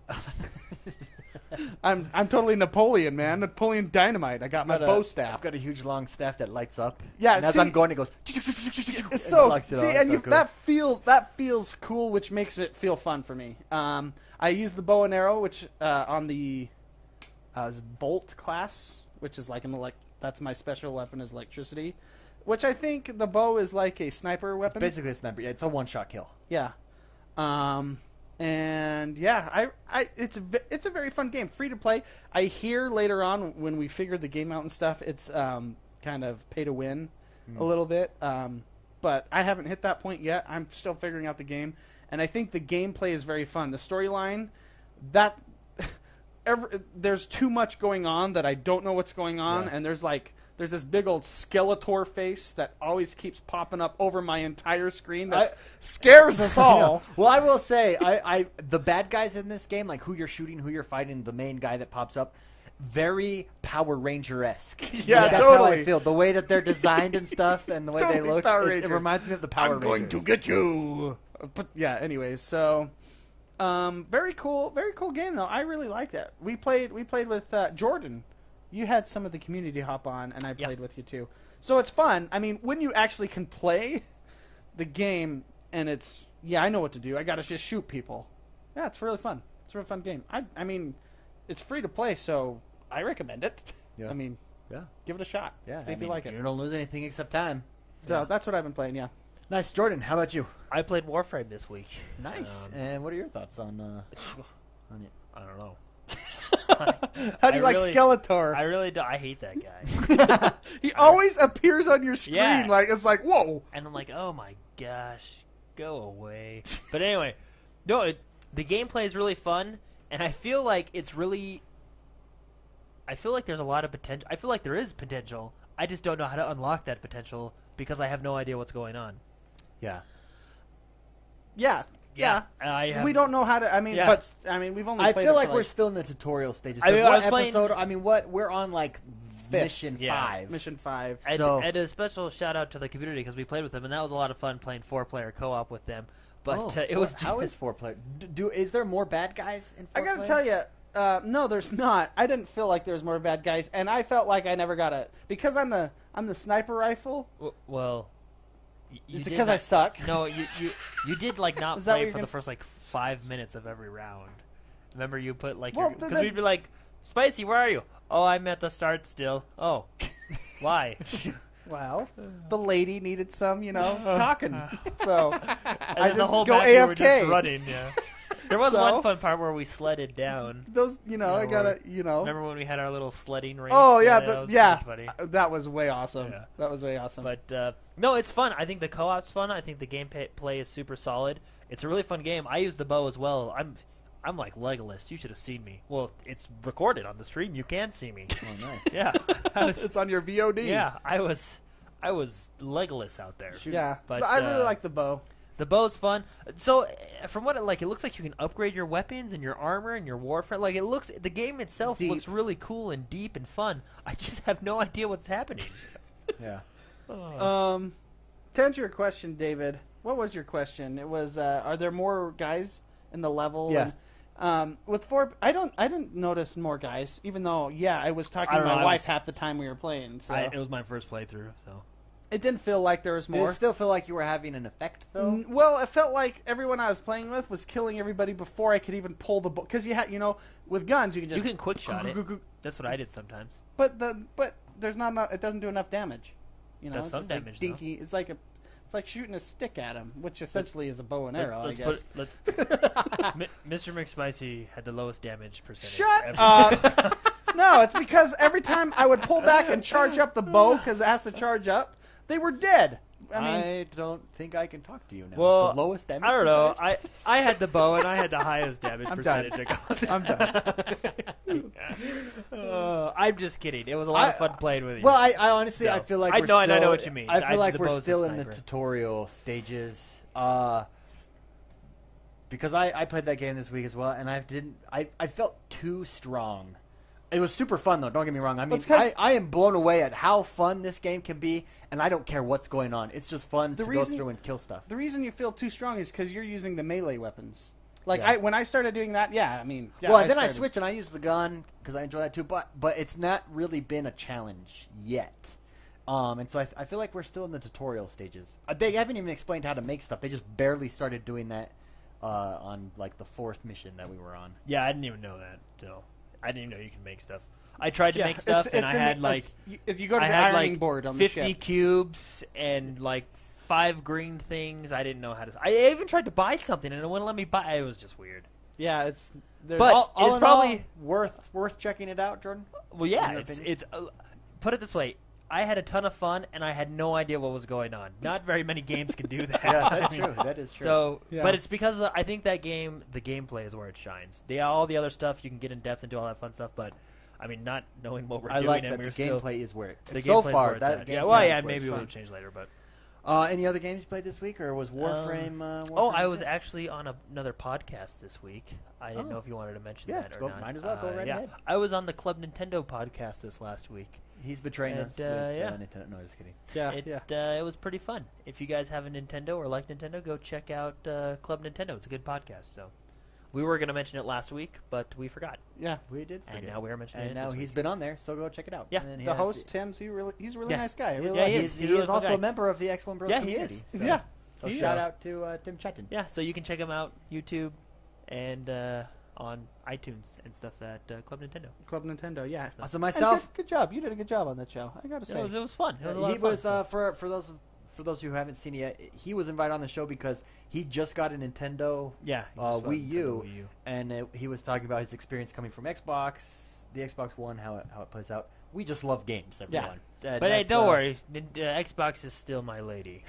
I'm totally Napoleon, man. Napoleon Dynamite. I got my bow staff.
I've got a huge long staff that lights up.
Yeah,
and as I'm going, it goes.
It's so that feels cool, which makes it feel fun for me. I use the bow and arrow, which on the Volt class, which is like that's my special weapon is electricity, which I think the bow is like a sniper weapon.
It's basically a sniper. Yeah, it's a one-shot kill.
Yeah. And yeah, it's a very fun game, free to play. I hear later on when we figure the game out and stuff, it's kind of pay to win a little bit. But I haven't hit that point yet. I'm still figuring out the game, and I think the gameplay is very fun. The storyline, there's too much going on that I don't know what's going on, and there's this big old Skeletor face that always keeps popping up over my entire screen that scares us all.
Well, I will say, the bad guys in this game, like who you're shooting, who you're fighting, the main guy that pops up, very Power Ranger-esque.
Yeah,
that's
totally.
how I feel. The way that they're designed and stuff, and the way
Totally
they look,
Power
it
Rangers.
reminds me of the Power Rangers.
I'm going to get you. But yeah, anyways, so very cool game though. I really like that. We played with Jordan. You had some of the community hop on, and I played with you too. So it's fun. I mean, when you actually can play the game, and I know what to do. I got to just shoot people. Yeah, it's really fun. It's a really fun game. I mean, it's free to play, so I recommend it.
Yeah.
I mean, give it a shot.
Yeah,
See if you like it.
You don't lose anything except time.
So that's what I've been playing, yeah.
Nice. Jordan, how about you?
I played Warframe this week.
Nice. And what are your thoughts on it?
I don't know.
How do you like Skeletor?
I really do. I hate that guy.
He always appears on your screen.
Yeah.
It's like, whoa.
And I'm like, oh my gosh, go away. But anyway, no, the gameplay is really fun, and I feel like there's a lot of potential. I feel like there is potential. I just don't know how to unlock that potential because I have no idea what's going on.
Yeah.
Yeah. We don't know how to. We've only.
I
played
feel
it
like
for
we're still in the tutorial stages.
I mean,
What
I was
episode? We're on mission 5.
Mission 5.
And a special shout out to the community because we played with them, and that was a lot of fun playing 4-player co-op with them. But it was
how is 4-player? Is there more bad guys in 4-player?
I gotta tell you, no, there's not. I didn't feel like there was more bad guys, and I felt like I never got because I'm the sniper rifle.
Well.
It's because I suck.
No, you did not
Is that
play
what
for
you're
the first 5 minutes of every round. Remember you put
Well,
because we'd be like, Spicy, where are you? Oh, I'm at the start still. Oh, why?
Well, the lady needed some, talking. So I
the
just
whole
go
map you were
AFK.
just running. Yeah. There was
So?
one fun part where we sledded down.
Those, I gotta,
Remember when we had our little sledding race?
Oh yeah,
that was pretty funny.
that was way awesome.
Yeah.
That was way awesome.
But no, it's fun. I think the co-op's fun. I think the gameplay is super solid. It's a really fun game. I use the bow as well. I'm like Legolas. You should have seen me. Well, it's recorded on the stream. You can see me.
Oh, nice.
Yeah,
it's on your VOD.
Yeah, I was Legolas out there.
Yeah,
but
I really like the bow.
The bow's fun. So, from what it looks like you can upgrade your weapons and your armor and your warfare. The game itself looks really cool and deep and fun. I just have no idea what's happening.
Yeah.
To answer your question, David, what was your question? It was, are there more guys in the level?
Yeah.
And, with 4, I didn't notice more guys, even though, I was talking to my wife half the time we were playing. So
it was my first playthrough, so.
It didn't feel like there was more.
Did it still feel like you were having an effect, though?
Well, it felt like everyone I was playing with was killing everybody before I could even pull the bow. Because with guns you can just
quick shot it. That's what I did sometimes.
But there's not enough, it doesn't do enough damage.
Does some damage,
dinky. Though. It's like shooting a stick at him, which essentially is a bow and arrow. I guess.
Mr. McSpicy had the lowest damage percentage.
Shut up! No, it's because every time I would pull back and charge up the bow because it has to charge up. They were dead.
I don't think I can talk to you now.
Well,
the lowest damage.
I don't know.
percentage?
I had the bow and I had the highest damage
I'm
percentage.
I'm done.
I'm just kidding. It was a lot of fun playing with you.
Well, I honestly,
So,
I feel like
I
we're
know- and I
still,
know what you mean.
I feel like
the
we're
bow's a
still in the
sniper.
tutorial stages. Because I played that game this week as well, and I felt too strong. It was super fun though. Don't get me wrong. I mean,
It's 'cause-
I am blown away at how fun this game can be, and I don't care what's going on. It's just fun to go through and kill stuff.
The reason you feel too strong is because you're using the melee weapons. Like
Yeah.
when I started doing that, I mean,
Well, then I
started-
switched and I use the gun because I enjoy that too. But it's not really been a challenge yet. And so I feel like we're still in the tutorial stages. They haven't even explained how to make stuff. They just barely started doing that on like the 4th mission that we were on.
yeah, I didn't even know that. So I didn't even know you can make stuff. I tried to
Yeah,
make stuff, and I
in
had
the-
like
if you go to
I
the
had
ironing
like
board on the
50
ship.
cubes and like 5 green things. I didn't know how to. I even tried to buy something, and it wouldn't let me buy. It was just weird.
Yeah, it's there's-
But
all
it's
in
probably
all, worth checking it out, Jordan.
well, yeah.
in your
It's
opinion?
put it this way. I had a ton of fun, and I had no idea what was going on. Not very many games can do that.
Yeah, that's
I mean,
true. That is true.
So,
Yeah.
but it's because I think that game, the gameplay is where it shines. All the other stuff you can get in depth and do all that fun stuff, but I mean, not knowing what we're
I
doing,
like
and
that
we
the
were still
gameplay is where it.
the
So
gameplay's
far,
where it's
that
at. Yeah,
gameplay
well,
is
yeah,
where
maybe
it's
it'll
fun.
change later, but
Any other games you played this week, or was Warframe?
oh,
Warframe
I was
it?
actually on another podcast this week. I didn't know if you wanted to mention
Yeah,
that or
go-
not.
might as well, go right
yeah.
ahead.
I was on the Club Nintendo podcast this last week.
He's betraying
And,
us. With,
yeah.
Nintendo. No, just kidding.
It was pretty fun. If you guys have a Nintendo or like Nintendo, go check out Club Nintendo. It's a good podcast. So we were going to mention it last week, but we forgot.
yeah.
We did.
And
forget.
now we are mentioning
And
it
now
this
he's
week.
been on there, so go check it out.
Yeah.
And then he
The
has
host Tim's he's a really
Yeah.
nice guy. I really
Yeah,
like
he
him.
is.
He
really
is
fun
also
guy.
a member of the XoneBros
Yeah, he
community.
is.
So,
Yeah.
So
He
shout
is.
out to Tim Chetton.
Yeah, so you can check him out YouTube and on iTunes and stuff at Club Nintendo.
Club Nintendo. Yeah.
So
And
myself,
good job. You did a good job on that show. I gotta say.
It was fun. It was a lot
he
of fun.
was for those who haven't seen it yet. He was invited on the show because he just got a Nintendo
yeah, he just
Wii
Nintendo
U,
Wii U.
and he was talking about his experience coming from Xbox, the Xbox One, how it plays out. We just love games, everyone.
But hey, don't worry. Xbox is still my lady.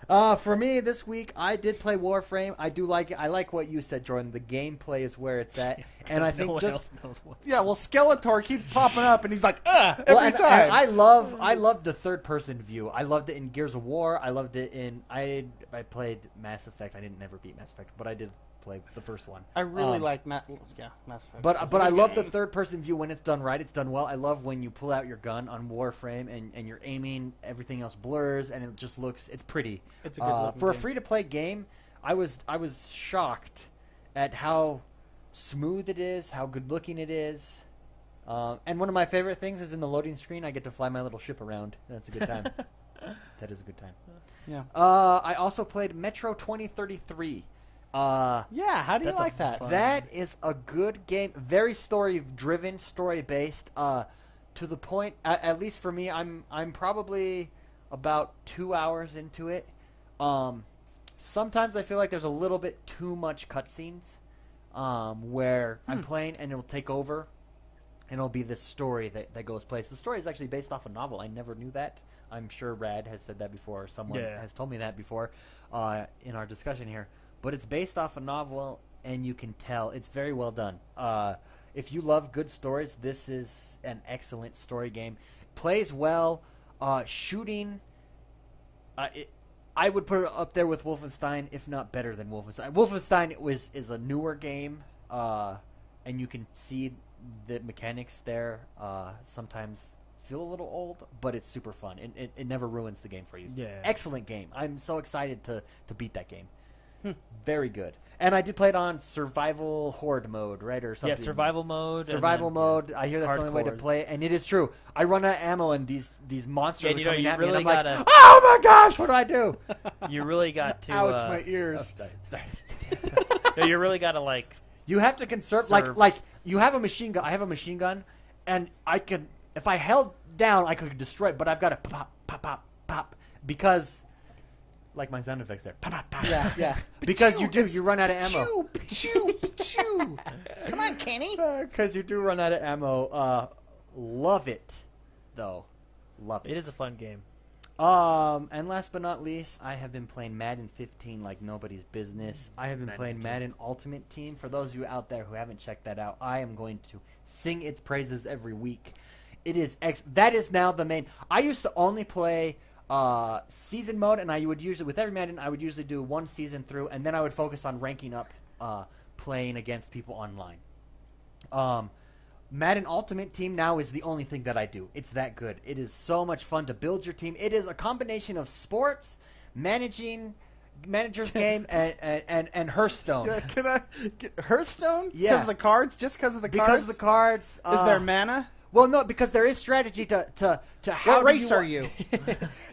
For me this week, I did play Warframe. I do like it. I like what you said, Jordan. The gameplay is where it's at, and I think
no one
just
else knows what's
Yeah. Well, Skeletor keeps popping up, and he's like, every
Well, and
time.
I love the third person view. I loved it in Gears of War. I loved it in I played Mass Effect. I didn't never beat Mass Effect, but I did play the first one.
I really
Um,
like Mass Effect.
But
It's a
I
good
love the
game.
third person view when it's done right. It's done well. I love when you pull out your gun on Warframe and you're aiming. Everything else blurs and it just looks. It's pretty.
It's a good looking
for a
game.
free to play game. I was shocked at how smooth it is, how good looking it is. And one of my favorite things is in the loading screen, I get to fly my little ship around. That's a good time. That is a good time.
Yeah.
I also played Metro 2033.
Yeah. How do you
That's a
like that?
fun-
That is a good game. Very story-driven, story-based. To the point, at least for me, I'm probably about 2 hours into it. Sometimes I feel like there's a little bit too much cutscenes, where I'm playing and it'll take over, and it'll be this story that goes place. The story is actually based off a novel. I never knew that. I'm sure Rad has said that before, or someone
Yeah.
has told me that before in our discussion here. But it's based off a novel, and you can tell it's very well done. If you love good stories, this is an excellent story game. Plays well. Shooting, I would put it up there with Wolfenstein, if not better than Wolfenstein. Wolfenstein is a newer game, and you can see the mechanics there sometimes feel a little old, but it's super fun. It never ruins the game for you.
Yeah.
Excellent game. I'm so excited to beat that game. Very good. And I did play it on survival horde mode, right, or something.
Yeah, survival mode.
Survival
and then,
mode. I hear that's the only way to
hardcore.
play it, and it is true. I run out of ammo, and these monsters
Yeah,
are
you know,
coming
you
at me,
really
and I'm
gotta-
like, oh my gosh, what do I do?
You really got to.
Ouch, my ears.
No, you really got to like.
You have to conserve,
Serve.
like you have a machine gun. I have a machine gun, and I can, if I held down, I could destroy it, but I've got to pop, pop, pop, pop, because, like my sound effects there, pop, pop, pop.
Yeah.
Because you run out of ammo.
Chew. Come on, Kenny.
Because you do run out of ammo. Love it, though. Love it.
It is a fun game.
And last but not least, I have been playing Madden 15 like nobody's business. I have been playing Madden Ultimate Team. For those of you out there who haven't checked that out, I am going to sing its praises every week. It is that is now the main. I used to only play season mode, and I would usually, with every Madden, I would usually do one season through, and then I would focus on ranking up, playing against people online. Madden Ultimate Team now is the only thing that I do. It's that good. It is so much fun to build your team. It is a combination of sports, manager's game, and Hearthstone.
Can I get Hearthstone?
Yeah.
Because of the cards? Just because of the cards?
Because of the cards.
Is there mana?
Well, no, because there is strategy to how
What race are you?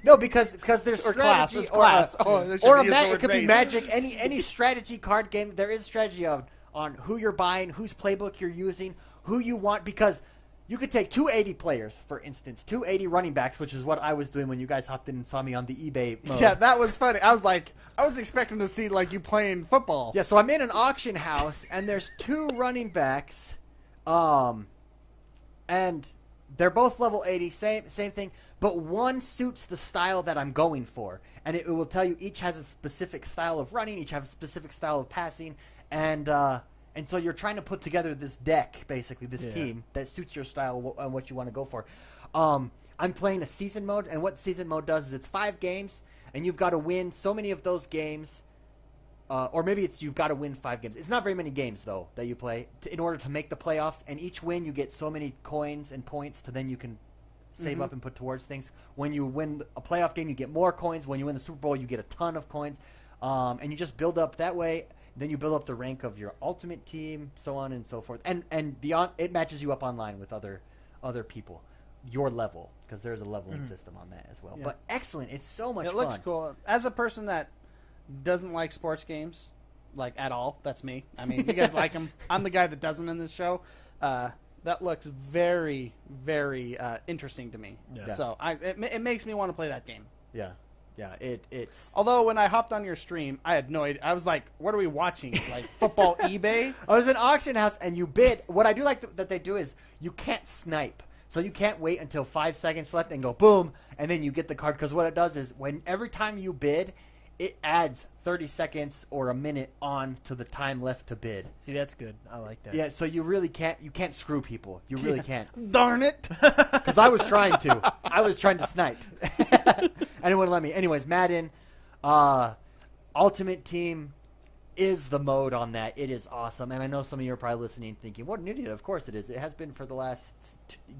No, because there's
Or class.
strategy
It's class.
it could be Magic. Any strategy card game. There is strategy on who you're buying, whose playbook you're using, who you want. Because you could take 280 players, for instance, 280 running backs, which is what I was doing when you guys hopped in and saw me on the eBay mode.
Yeah, that was funny. I was expecting to see like you playing football.
Yeah, so I'm in an auction house, and there's 2 running backs, and they're both level 80, same thing, but one suits the style that I'm going for. And it will tell you each has a specific style of running, each has a specific style of passing, and so you're trying to put together this deck, basically, this team that suits your style and what you want to go for. I'm playing a season mode, and what season mode does is it's 5 games, and you've got to win so many of those games. Or maybe it's you've got to win 5 games. It's not very many games, though, that you play in order to make the playoffs. And each win, you get so many coins and points to then you can save up and put towards things. When you win a playoff game, you get more coins. When you win the Super Bowl, you get a ton of coins. And you just build up that way. Then you build up the rank of your ultimate team, so on and so forth. And beyond, it matches you up online with other people, your level, because there's a leveling system on that as well. Yeah. But excellent. It's so much fun.
It looks cool. As a person that doesn't like sports games, like at all. That's me. I mean, you guys like them. I'm the guy that doesn't in this show. That looks very, very interesting to me. Yeah. So it makes me want to play that game.
Yeah. Yeah, it's...
Although, when I hopped on your stream, I had no idea. I was like, what are we watching? Like, football eBay?
I was in an auction house, and you bid. What I do like that they do is you can't snipe. So you can't wait until 5 seconds left and go boom, and then you get the card. Because what it does is, every time you bid, it adds 30 seconds or a minute on to the time left to bid.
See, that's good. I like that.
Yeah, so you really can't screw people. You really can't.
Darn it.
Because I was trying to. I was trying to snipe. And it wouldn't let me. Anyways, Madden, Ultimate Team is the mode on that. It is awesome. And I know some of you are probably listening thinking, what an idiot. Of course it is. It has been for the last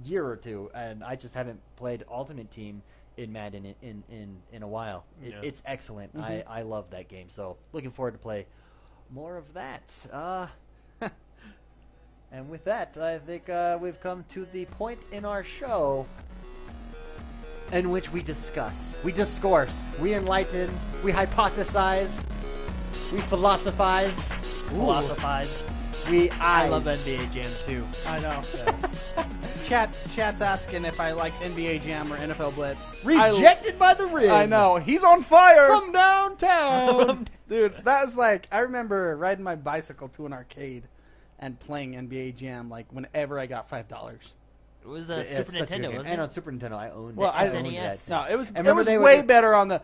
year or two. And I just haven't played Ultimate Team in Madden in a while. It's excellent. I love that game. So looking forward to play more of that. And with that, I think we've come to the point in our show in which we discuss, we discourse, we enlighten, we hypothesize, we philosophize.
Philosophize.
I
love NBA Jam too.
I know. Chat's asking if I like NBA Jam or NFL Blitz.
Rejected by the Rim.
I know. He's on fire.
From downtown.
Dude, that was like, I remember riding my bicycle to an arcade and playing NBA Jam like whenever I got $5.
It was Super Nintendo, wasn't it?
And on Super Nintendo, I owned
well,
it.
I
owned
SNES.
that.
No, it was way better on the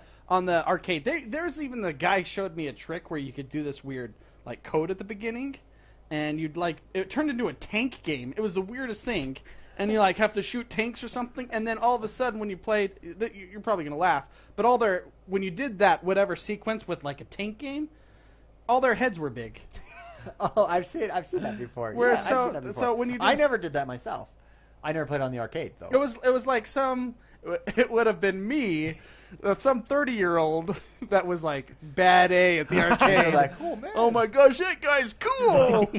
arcade. There's even the guy showed me a trick where you could do this weird like code at the beginning, and it turned into a tank game. It was the weirdest thing, and you like have to shoot tanks or something, and then all of a sudden when you played, you're probably gonna laugh, but when you did that whatever sequence with like a tank game, all their heads were big.
Oh, I've seen that before.
I've seen that before. So when you
I never did that myself. I never played on the arcade though.
It was like it would have been me, some 30-year-old that was like bad A at the arcade.
Like, oh man,
oh my gosh, that guy's cool.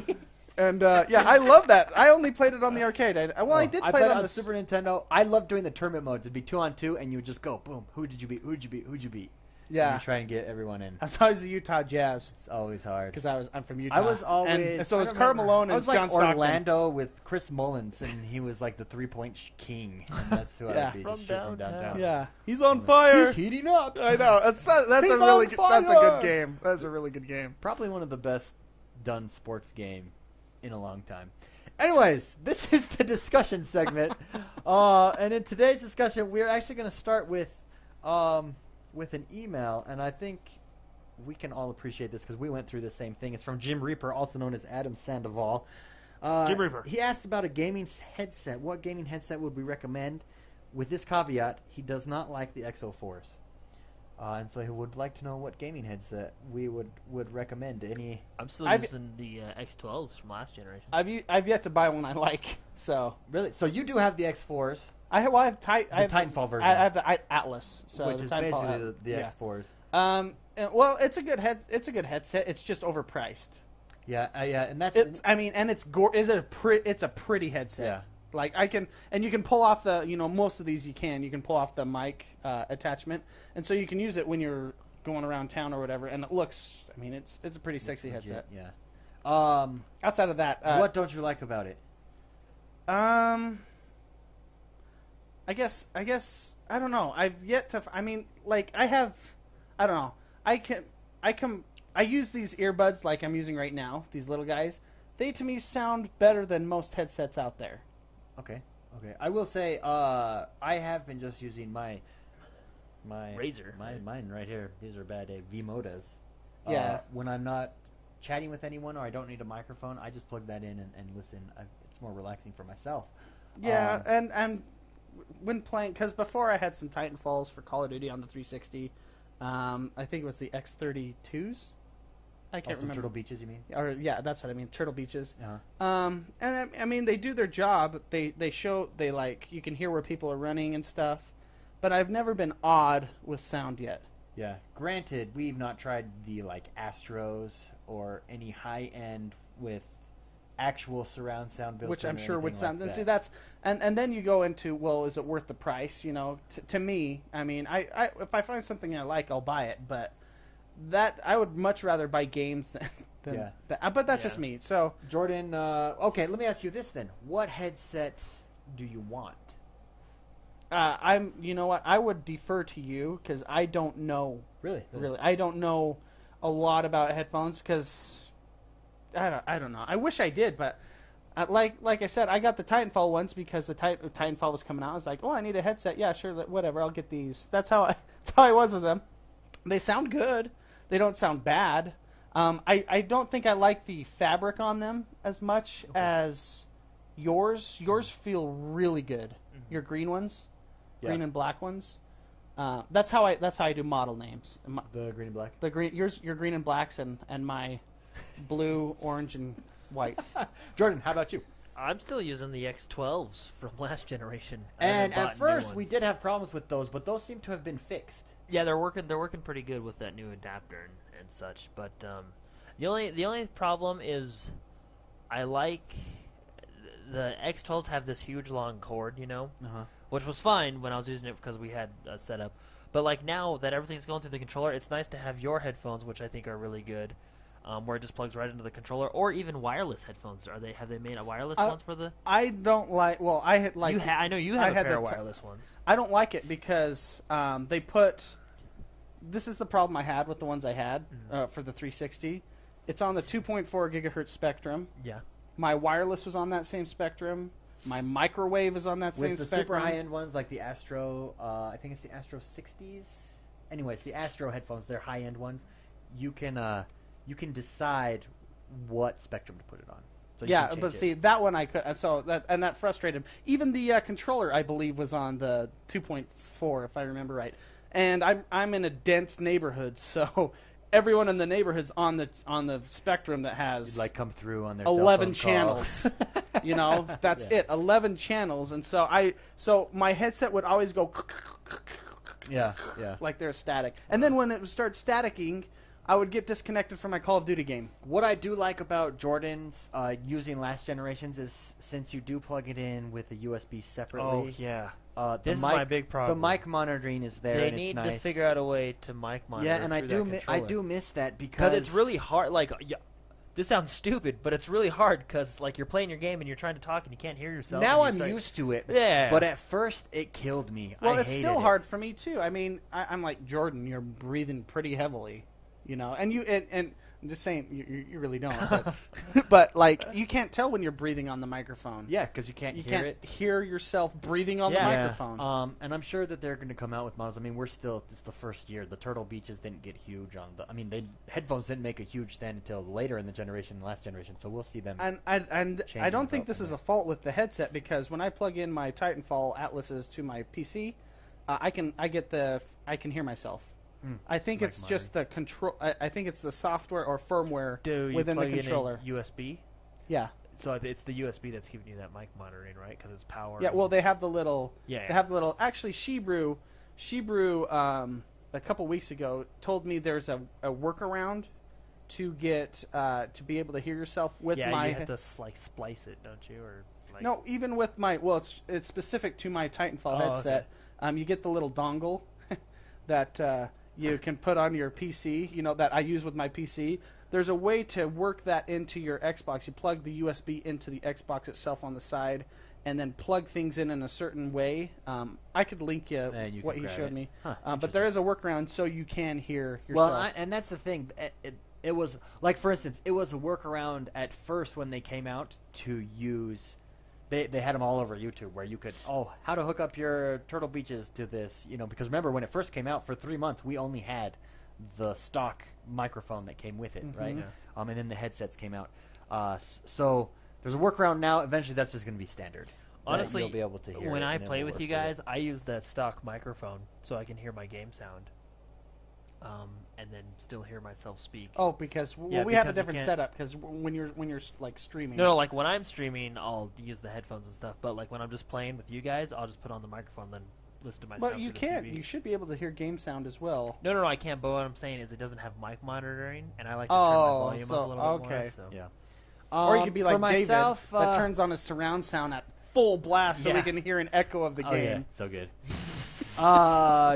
And I love that. I only played it on the arcade. I did play it on the
Super Nintendo. I loved doing the tournament modes. It'd be 2-on-2, and you would just go boom. Who did you beat? Who'd you beat? Who'd you beat?
Yeah,
and you try and get everyone in.
I was always the Utah Jazz.
It's always hard
because I'm from Utah.
I was always
and so it was Karl Malone and John Stockton.
Orlando with Chris Mullins, and he was like the 3-point king. And that's who I beat.
From downtown.
Yeah, he's on fire.
He's heating up.
I know. That's a good game. That's a really good game.
Probably one of the best done sports game in a long time. Anyways, this is the discussion segment, and in today's discussion, we're actually going to start with with an email, and I think we can all appreciate this because we went through the same thing. It's from Jim Reaper, also known as Adam Sandoval.
Jim Reaper.
He asked about a gaming headset. What gaming headset would we recommend? With this caveat, he does not like the XO4s. And so he would like to know what gaming headset we would recommend.
I'm still using the X12s from last generation.
I've yet to buy one I like. So
Really? So you do have the X4s,
I have
Titanfall version.
I have the Atlas, so
which
the
is
Titanfall
basically the
yeah.
X4s.
Well, it's a good headset. It's just overpriced.
Yeah, and that's
It's a pretty headset.
Yeah.
Like you can pull off the most of these you can pull off the mic attachment, and so you can use it when you're going around town or whatever. And it looks, it's a pretty sexy
legit,
headset.
Yeah.
Outside of that,
What don't you like about it?
I guess I don't know. I've yet to. I don't know. I use these earbuds like I'm using right now. These little guys. They to me sound better than most headsets out there.
Okay. I will say I have been just using my
Razer.
Mine right here. These are bad V-Modas.
Yeah.
When I'm not chatting with anyone or I don't need a microphone, I just plug that in and listen. It's more relaxing for myself.
Yeah, and when playing, because before I had some Titanfalls for Call of Duty on the 360. I think it was the X32s. I can't remember.
Turtle Beaches, you mean?
Or yeah, that's what I mean. Turtle Beaches.
Uh-huh.
And they do their job. They you can hear where people are running and stuff. But I've never been awed with sound yet.
Yeah. Granted, we've not tried the Astros or any high end with actual surround sound built,
which I'm sure would sound.
Like
and see, that's and then you go into, well, is it worth the price? To me, I if I find something I like, I'll buy it. But that I would much rather buy games than that. But that's just me. So
Jordan, okay, let me ask you this then: what headset do you want?
you know what? I would defer to you because I don't know.
Really,
I don't know a lot about headphones because I don't know. I wish I did, but like I said, I got the Titanfall ones because the Titanfall was coming out. I was like, oh, I need a headset. Yeah, sure, whatever. I'll get these. That's how I was with them. They sound good. They don't sound bad. I don't think I like the fabric on them as much as yours. Yours feel really good. Mm-hmm. Your green ones, green and black ones. That's how I do model names.
The green and black.
Your green and blacks and my blue, orange, and white.
Jordan, how about you?
I'm still using the X12s from last generation.
And at first we did have problems with those, but those seem to have been fixed.
Yeah, they're working pretty good with that new adapter and such. But the only problem is I like the X12s have this huge long cord, which was fine when I was using it because we had a setup. But now that everything's going through the controller, it's nice to have your headphones, which I think are really good. Where it just plugs right into the controller, or even wireless headphones. Have they made a wireless ones for the?
I don't like. Well, I had
I know you have a pair of wireless ones.
I don't like it because they put. This is the problem I had with the ones I had for the 360. It's on the 2.4 gigahertz spectrum.
Yeah.
My wireless was on that same spectrum. My microwave is on that same
spectrum. With the super high-end ones like the Astro, I think it's the Astro 60s. Anyways, the Astro headphones, they're high-end ones. You can decide what spectrum to put it on. So
but see, that one I could. So that frustrated him. Even the controller, I believe, was on the 2.4, if I remember right. And I'm in a dense neighborhood, so everyone in the neighborhood's on the spectrum that has
come through on their
11
cell phone
channels. That's it, 11 channels, and so my headset would always go.
Yeah.
Like they're static, and then when it would start staticking, I would get disconnected from my Call of Duty game.
What I do like about Jordan's using last generations is since you do plug it in with a USB separately.
Oh, yeah.
This
is my big problem.
The mic monitoring is there.
They
and
need
it's nice.
to figure out a way to mic monitor.
Yeah, and I do miss that because
it's really hard. This sounds stupid, but it's really hard because you're playing your game and you're trying to talk and you can't hear yourself.
Now I'm used to it.
Yeah.
But at first it killed me.
Well, it's still hard for me too. I'm like, Jordan, you're breathing pretty heavily. And I'm just saying you really don't. But, but like you can't tell when you're breathing on the microphone.
Yeah, because you can't
hear yourself breathing on the
Yeah.
microphone.
And I'm sure that they're going to come out with models. I mean, it's the first year. The Turtle Beaches didn't get huge on the. I mean, headphones didn't make a huge stand until later in the last generation. So we'll see them.
And I don't think this is a fault with the headset because when I plug in my Titanfall Atlases to my PC, I can hear myself. I think it's just the control. I think it's the software or firmware within the controller.
In a USB.
Yeah.
So it's the USB that's giving you that mic monitoring, right? Because it's power.
Yeah. Well, they have the little.
Yeah.
They have the little. Actually, Shebrew, a couple weeks ago told me there's a workaround to get to be able to hear yourself with my.
Yeah, you have to like splice it, don't you? Or like...
No, even with my. Well, it's specific to my Titanfall headset. Okay. You get the little dongle that. You can put on your PC, that I use with my PC. There's a way to work that into your Xbox. You plug the USB into the Xbox itself on the side and then plug things in a certain way. I could link you what he showed me. But there is a workaround so you can hear yourself.
Well, and that's the thing. It was, like, for instance, it was a workaround at first when they came out to use... They had them all over YouTube where you could, how to hook up your Turtle Beaches to this, because remember when it first came out for 3 months, we only had the stock microphone that came with it, right? Yeah. And then the headsets came out. So there's a workaround now. Eventually that's just going to be standard.
Honestly,
you'll be able to hear
when
it
I play with you guys, I use that stock microphone so I can hear my game sound. And then still hear myself speak.
Oh, because we have a different setup. Because when you're like streaming,
no, like when I'm streaming, I'll use the headphones and stuff. But like when I'm just playing with you guys, I'll just put on the microphone, and then listen to myself.
But you can't. You should be able to hear game sound as well.
No, I can't. But what I'm saying is, it doesn't have mic monitoring, and I like to turn my volume up a little bit more. So.
Yeah.
Or you could be like
myself,
David that turns on his surround sound at full blast so we can hear an echo of the game.
Yeah. So good.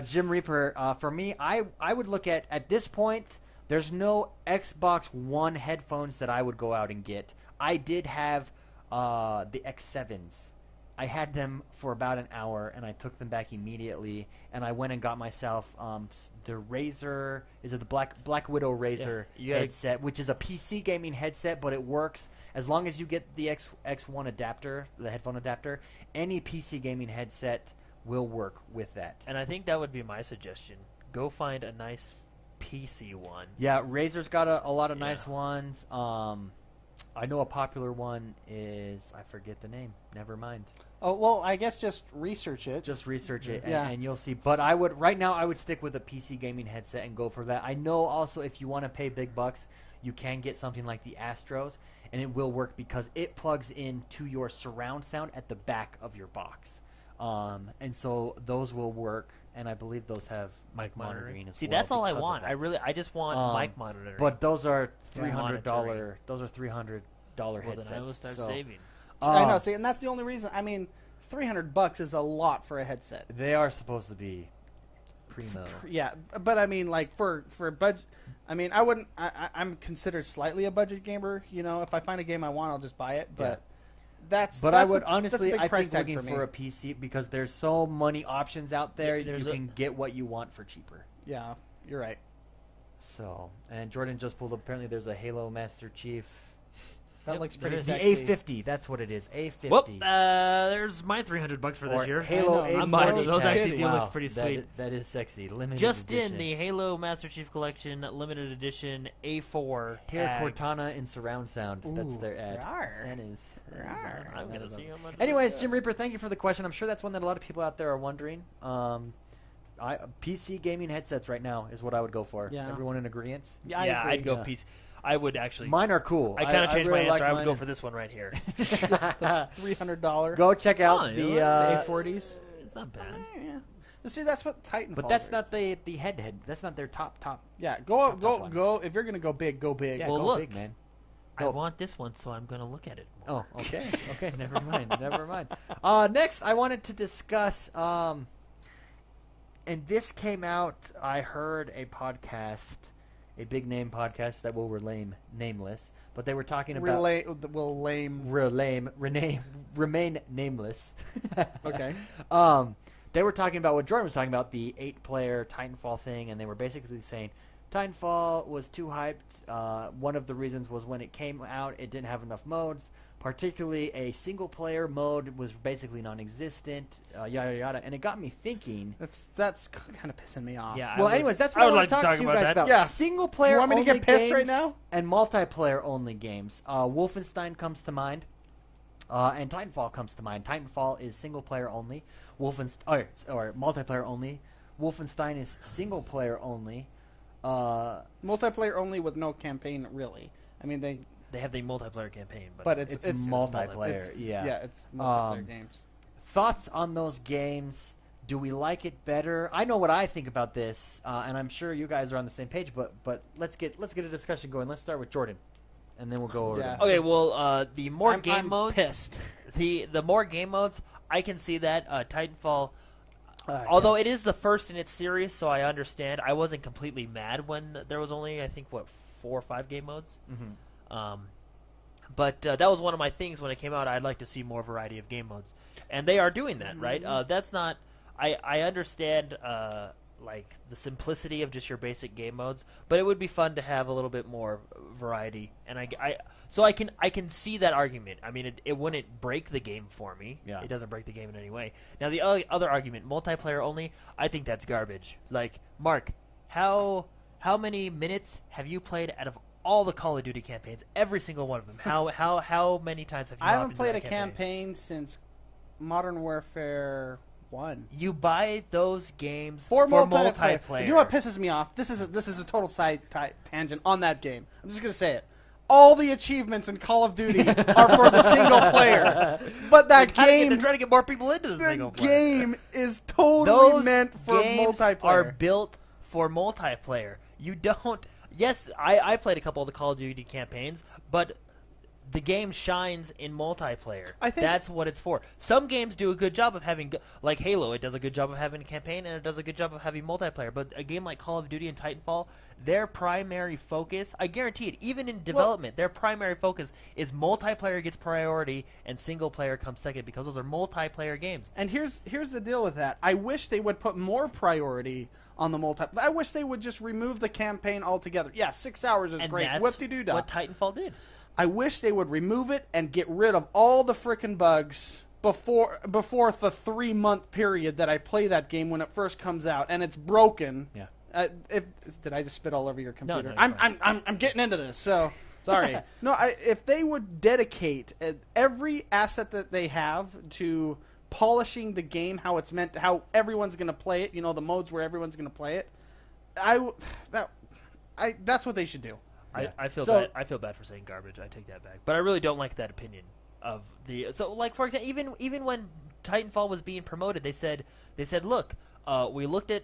Jim Reaper, for me, I would look at this point, there's no Xbox One headphones that I would go out and get. I did have the X7s. I had them for about an hour, and I took them back immediately, and I went and got myself the Razer, is it the Black Widow Razer headset, which is a PC gaming headset, but it works as long as you get the X1 adapter, the headphone adapter. Any PC gaming headset will work with that.
And I think that would be my suggestion. Go find a nice PC one.
Yeah, Razer's got a lot of nice ones. I know a popular one is, I forget the name. Never mind.
Oh, well, I guess just research it.
Just research it, and you'll see. But right now I would stick with a PC gaming headset and go for that. I know also if you want to pay big bucks, you can get something like the Astros, and it will work because it plugs into your surround sound at the back of your box. And so those will work, and I believe those have mic monitoring as well.
See, that's all I want. I just want mic monitoring.
But those are $300. Those are $300 headsets.
Then I will start saving.
I know. See, and that's the only reason. I mean, $300 is a lot for a headset.
They are supposed to be primo.
Yeah, but I mean, like for budget. I mean, I wouldn't. I'm considered slightly a budget gamer. If I find a game I want, I'll just buy it. But
I would honestly, I think looking for a PC because there's so many options out there. You can get what you want for cheaper.
Yeah, you're right.
So, and Jordan just pulled up. Apparently, there's a Halo Master Chief.
That looks pretty
the
sexy.
A50. That's what it is. A50.
Well, there's my $300 for this year.
Halo A40.
I'm buying those. Actually do look pretty sweet.
That is sexy. Limited
just
edition.
in the Halo Master Chief Collection limited edition A4
Hair
tag.
Cortana in surround sound.
Ooh,
that's their ad.
rawr.
That is.
Rawr.
I'm gonna see how much.
Anyways, Jim Reaper, thank you for the question. I'm sure that's one that a lot of people out there are wondering. PC gaming headsets right now is what I would go for.
Yeah.
Everyone in agreement?
Yeah,
I'd go PC. I would actually.
Mine are cool.
I kind of changed my
really
answer.
like
I would go for this one right here.
$300.
Go check out the
A40s.
It's not bad.
Yeah. See, that's what Titanfall.
But that's
is.
not the head. That's not their top.
Yeah,
top
go. If you're gonna go big, go big.
Yeah,
Well,
go
look.
big, man.
I want this one, so I'm going to look at it more.
Oh, okay. Okay, never mind. Never mind. Next, I wanted to discuss, and this came out, I heard a podcast, a big name podcast that will remain nameless, but they were talking about... Remain nameless.
Okay.
They were talking about what Jordan was talking about, the 8-player Titanfall thing, and they were basically saying, Titanfall was too hyped. One of the reasons was when it came out, it didn't have enough modes. Particularly, a single-player mode was basically non-existent. Yada yada, and it got me thinking.
That's kind of pissing me off.
Yeah.
Well, anyways, that's what I want to talk to you guys about.
Yeah.
Single-player
You want me to
only
get pissed
games
right now?
and multiplayer-only games. Wolfenstein comes to mind, and Titanfall comes to mind. Titanfall is single-player only. Or multiplayer only. Wolfenstein is single-player only.
Multiplayer only with no campaign, really. I mean,
They have the multiplayer campaign,
But it's multiplayer.
It's multiplayer games.
Thoughts on those games? Do we like it better? I know what I think about this, and I'm sure you guys are on the same page. But let's get a discussion going. Let's start with Jordan, and then we'll go over.
Yeah.
to
Okay, well, the more game
I'm
modes,
pissed.
the more game modes, I can see that Titanfall.
yeah.
Although it is the first in its series, so I understand. I wasn't completely mad when there was only, I think, 4 or 5 game modes.
Mm-hmm.
But that was one of my things when it came out. I'd like to see more variety of game modes, and they are doing that, right? That's not. I understand like the simplicity of just your basic game modes, but it would be fun to have a little bit more variety. And so I can see that argument. I mean, it wouldn't break the game for me.
Yeah.
It doesn't break the game in any way. Now the other argument, multiplayer only, I think that's garbage. Like, Mark, how many minutes have you played out of all the Call of Duty campaigns? Every single one of them. How many times have you?
I haven't played a campaign since Modern Warfare 1.
You buy those games
For
for
multiplayer. You know what pisses me off? This is a total side tangent on that game. I'm just gonna say it. All the achievements in Call of Duty are for the single player, but that game
they're trying to get more people into the single player.
game is totally
Those
meant for
games
multiplayer.
are built for multiplayer. You don't. Yes, I played a couple of the Call of Duty campaigns, but the game shines in multiplayer.
I think
that's what it's for. Some games do a good job of having, like Halo, it does a good job of having a campaign, and it does a good job of having multiplayer. But a game like Call of Duty and Titanfall, their primary focus, I guarantee it, even in development, their primary focus is multiplayer gets priority and single player comes second, because those are multiplayer games.
And here's the deal with that. I wish they would put more priority on the multiplayer. I wish they would just remove the campaign altogether. Yeah, 6 hours is
And
great.
that's
Whoop-de-doo-dah.
what Titanfall did.
I wish they would remove it and get rid of all the frickin' bugs before the 3-month period that I play that game when it first comes out, and it's broken.
Yeah.
Did I just spit all over your computer?
No,
I'm getting into this, so sorry. No, if they would dedicate every asset that they have to polishing the game how it's meant, how everyone's going to play it, the modes where everyone's going to play it, that's what they should do.
Yeah.
I feel bad. I feel bad for saying garbage. I take that back. But I really don't like that opinion of the. So, like, for example, even when Titanfall was being promoted, they said, look, we looked at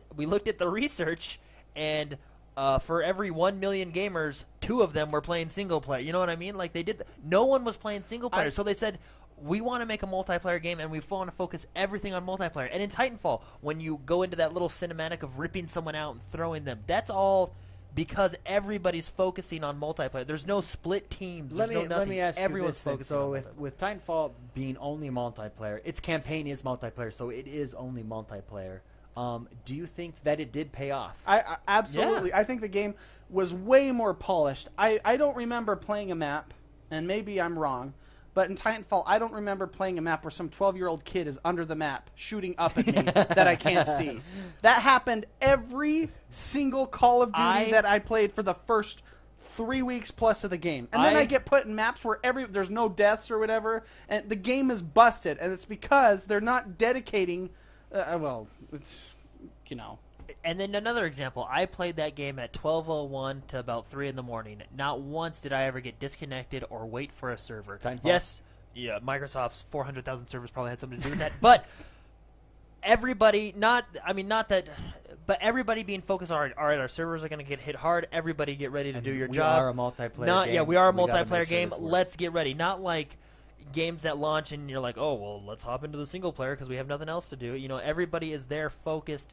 the research, and for every 1 million gamers, 2 of them were playing single player. You know what I mean? Like, they did. No one was playing single player, so they said, we want to make a multiplayer game, and we want to focus everything on multiplayer. And in Titanfall, when you go into that little cinematic of ripping someone out and throwing them, that's all because everybody's focusing on multiplayer. There's no split teams.
Let
There's no
me
nothing.
ask
Everyone's
you this then.
focusing
So
on
with Titanfall being only multiplayer, its campaign is multiplayer, so it is only multiplayer. Do you think that it did pay off?
I absolutely.
Yeah.
I think the game was way more polished. I don't remember playing a map, and maybe I'm wrong, but in Titanfall, I don't remember playing a map where some 12-year-old kid is under the map shooting up at me that I can't see. That happened every single Call of Duty that I played for the first 3 weeks plus of the game. And then I get put in maps where there's no deaths or whatever, and the game is busted, and it's because they're not dedicating... it's,
And then another example, I played that game at 12:01 to about 3 in the morning. Not once did I ever get disconnected or wait for a server.
Titanfall?
Yes, yeah, Microsoft's 400,000 servers probably had something to do with that. But everybody, but everybody being focused on, all right, our servers are going to get hit hard. Everybody get ready to do your job.
We are a multiplayer game.
Yeah, we are a
We gotta
multiplayer
make sure
game.
this works.
Let's get ready. Not like games that launch and you're like, oh, well, let's hop into the single player because we have nothing else to do. Everybody is there focused.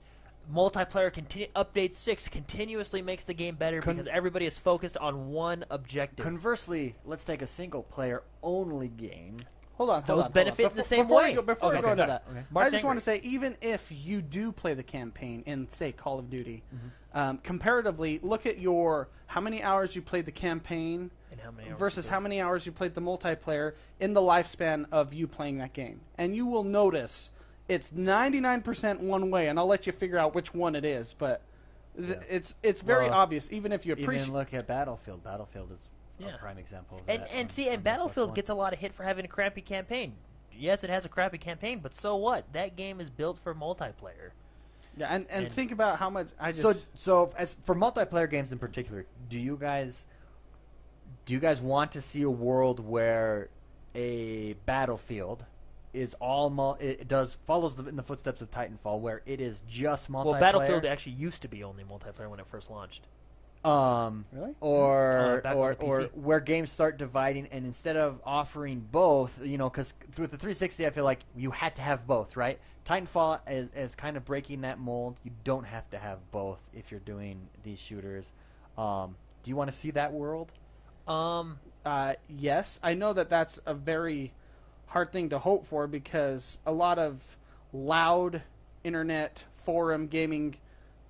Multiplayer update 6 continuously makes the game better because everybody is focused on one objective.
Conversely, let's take a single player only game
Hold on.
Those benefit in the same
before
way.
Before we
Okay,
go into
sorry.
that,
Okay.
I
Mark's
just want
angry.
to say, even if you do play the campaign in, say, Call of Duty,
Mm-hmm.
comparatively, look at how many hours you played the campaign
And how many hours
versus
you
how many hours you played the multiplayer in the lifespan of you playing that game. And you will notice it's 99% one way, and I'll let you figure out which one it is, but it's very
Well,
obvious, even if you appreciate.
Even look at Battlefield. Battlefield is
Yeah.
a prime example of
And
that.
and see,
on
and
Xbox
Battlefield
One.
gets a lot of hit for having a crappy campaign. Yes, it has a crappy campaign, but so what? That game is built for multiplayer.
Yeah, and
and-
think about how much I just.
So as for multiplayer games in particular, do you guys want to see a world where a Battlefield is all follows in the footsteps of Titanfall, where it is just multiplayer?
Well, Battlefield actually used to be only multiplayer when it first launched.
Really?
Or
back on the PC.
where games start dividing, and instead of offering both, because with the 360, I feel like you had to have both, right? Titanfall is kind of breaking that mold. You don't have to have both if you're doing these shooters. Do you want to see that world?
Yes, I know that's a very hard thing to hope for, because a lot of loud internet forum gaming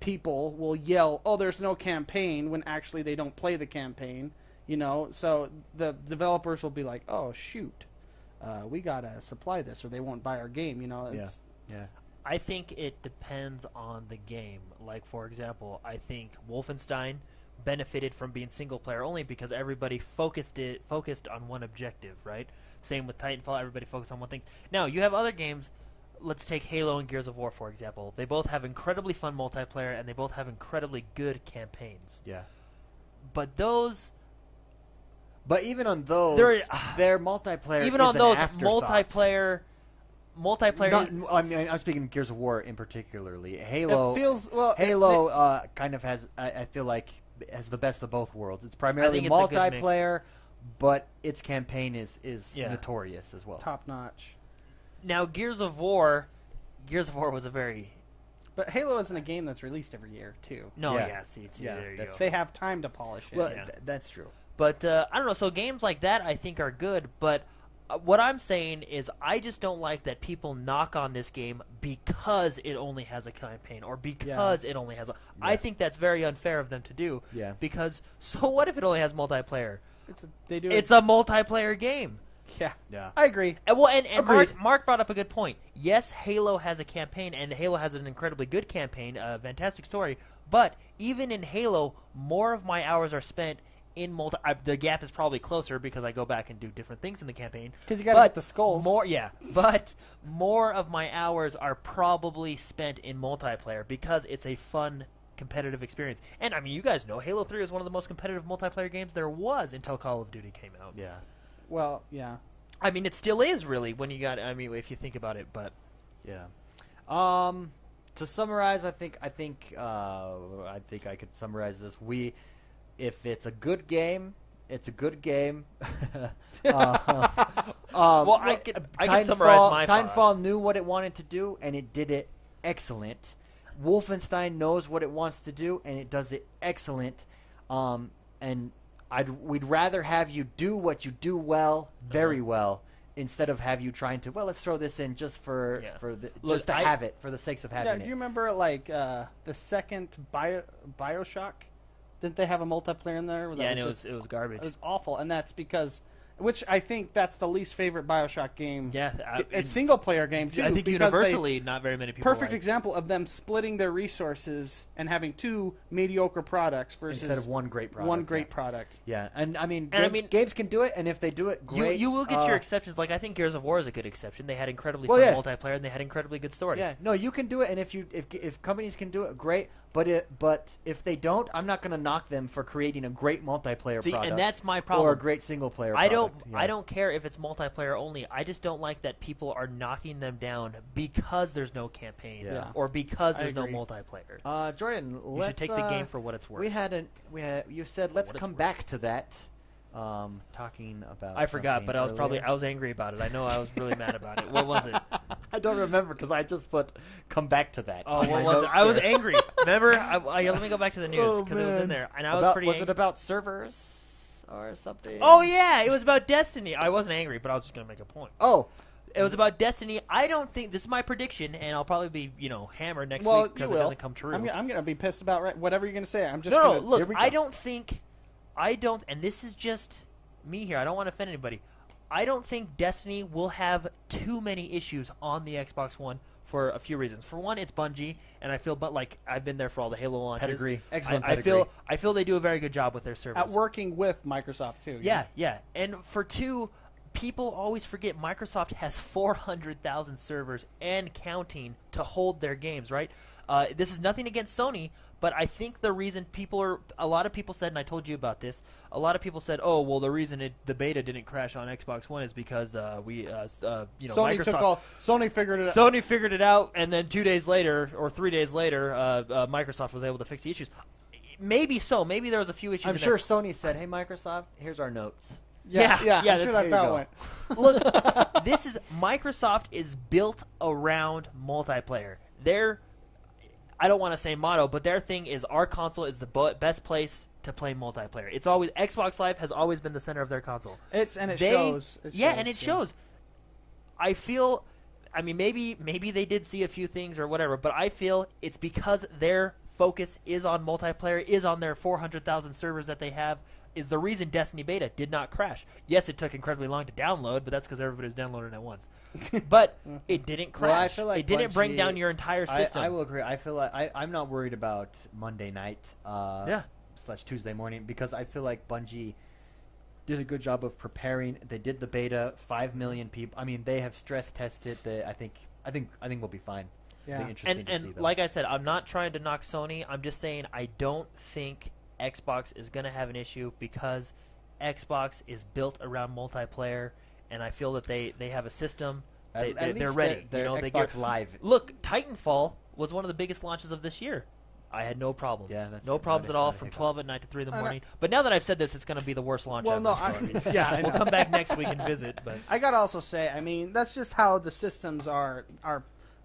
people will yell, "Oh, there's no campaign," when actually they don't play the campaign. So the developers will be like, "Oh, shoot, we gotta supply this, or they won't buy our game."
Yeah.
I think it depends on the game. Like, for example, I think Wolfenstein benefited from being single player only because everybody focused on one objective, right? Same with Titanfall, everybody focused on one thing. Now, you have other games. Let's take Halo and Gears of War, for example. They both have incredibly fun multiplayer, and they both have incredibly good campaigns.
Yeah.
But
even on those, their multiplayer
even
is
on
an
those
afterthought.
multiplayer.
I mean, I'm speaking Gears of War in particularly. Halo
It feels
kind of has. I feel like has the best of both worlds. It's
I
primarily
think it's a good mix.
multiplayer, but its campaign is
Yeah.
notorious as well.
top notch.
Now, Gears of War was a very
But Halo isn't a game that's released every year, too.
no,
Yeah.
yeah. See,
Yeah,
there you
that's
go.
They have time to polish it.
Well,
Yeah.
that's true.
But I don't know. So games like that, I think, are good. But what I'm saying is, I just don't like that people knock on this game because it only has a campaign or because it only has a. I
Yeah.
think that's very unfair of them to do.
Yeah.
Because so what if it only has multiplayer?
They do
It's a multiplayer game.
Yeah.
Yeah.
I agree.
And
Agreed.
Mark brought up a good point. Yes, Halo has a campaign, and Halo has an incredibly good campaign, a fantastic story. But even in Halo, more of my hours are spent in multi. The gap is probably closer because I go back and do different things in the campaign.
'Cause you gotta
But
get the skulls.
But more of my hours are probably spent in multiplayer because it's a fun, competitive experience. And I mean, you guys know Halo 3 is one of the most competitive multiplayer games there was until Call of Duty came out.
Yeah.
Well, yeah.
I mean, it still is really when you got. I mean, if you think about it, but.
Yeah. To summarize, I think I could summarize this. If it's a good game, it's a good game.
Well, I can summarize my
Titanfall
thoughts.
knew what it wanted to do, and it did it excellent. Wolfenstein knows what it wants to do, and it does it excellent. And we'd rather have you do what you do well, very well, instead of have you trying to, well, let's throw this in just
Look,
have it for the sakes of having
Yeah,
it.
do you remember, the second Bioshock? Didn't they have a multiplayer in there?
Yeah, and it was garbage.
It was awful, and that's because... Which I think that's the least favorite Bioshock game.
Yeah,
It's single-player game, too.
I think
because
universally, not very many people.
Perfect
like.
example of them splitting their resources and having two mediocre products versus
Instead of one great product.
One great product.
Yeah, and I mean,
And
games can do it, and if they do it, great.
You will get your exceptions. Like I think Gears of War is a good exception. They had incredibly
Well,
fun
yeah.
multiplayer, and they had incredibly good story.
Yeah, no, you can do it, and if companies can do it, great. But if they don't, I'm not going to knock them for creating a great multiplayer
See,
product.
and that's my problem.
Or a great single player.
I
product.
I don't care if it's multiplayer only. I just don't like that people are knocking them down because there's no campaign
Yeah.
or because
I
there's no
agree.
multiplayer.
Jordan,
You should take the game for what it's worth.
You said let's
what it's
come
worth.
back to that. Talking about.
I forgot,
something
but
earlier.
I was angry about it. I know I was really mad about it. What was it?
I don't remember because I just put come back to that.
Oh,
on my
what was it?
notes
I was
here.
angry. Remember? Let me go back to the news
Oh,
because it was in
man.
there, and I was pretty.
Was it about servers? or something?
Oh yeah, it was about Destiny. I wasn't angry, but I was just gonna make a point.
Oh,
It was about Destiny. I don't think this is my prediction, and I'll probably be hammered next week because it doesn't come true.
I'm going to be pissed about whatever you're going to say. I'm just
No,
gonna,
look, I don't, and this is just me here. I don't want to offend anybody. I don't think Destiny will have too many issues on the Xbox One for a few reasons. For one, it's Bungie, and I feel, like I've been there for all the Halo launches.
Pedigree, excellent
pedigree. I feel they do a very good job with their service.
at working with Microsoft too.
Yeah. And for two, people always forget Microsoft has 400,000 servers and counting to hold their games, right? This is nothing against Sony, but I think the reason a lot of people said, and I told you about this, a lot of people said, oh, well, the reason the beta didn't crash on Xbox One is because
Sony figured it out.
Sony figured it out, and then 2 days later, or 3 days later, Microsoft was able to fix the issues. Maybe so. Maybe there was a few issues.
I'm sure Sony said, "Hey, Microsoft, here's our notes."
Yeah, I'm sure that's how it went.
Look, Microsoft is built around multiplayer. I don't want to say motto, but their thing is our console is the best place to play multiplayer. It's always Xbox Live has always been the center of their console.
It shows.
It shows. I feel, maybe they did see a few things or whatever, but I feel it's because their focus is on multiplayer, is on their 400,000 servers that they have. Is the reason Destiny Beta did not crash. Yes, it took incredibly long to download, but that's because everybody was downloading it at once. But it didn't crash.
Well, I feel like
it didn't bring down your entire system.
I will agree. I feel like I'm not worried about Monday night / Tuesday morning because I feel like Bungie did a good job of preparing. They did the beta. 5 million people. They have stress tested. I think we'll be fine.
Yeah.
It'll be interesting to see,
and
though.
like I said, I'm not trying to knock Sony. I'm just saying I don't think Xbox is going to have an issue because Xbox is built around multiplayer, and I feel that they have a system. They're ready.
They're Xbox Live.
Look, Titanfall was one of the biggest launches of this year. I had no problems.
Yeah, that's
no problems at all
not a
from
hiccup.
12 at night to 3 in the morning. But now that I've said this, it's going to be the worst launch
Well,
ever.
no,
so,
I
we'll
know.
come back next week and visit. But
I gotta also say, that's just how the systems are.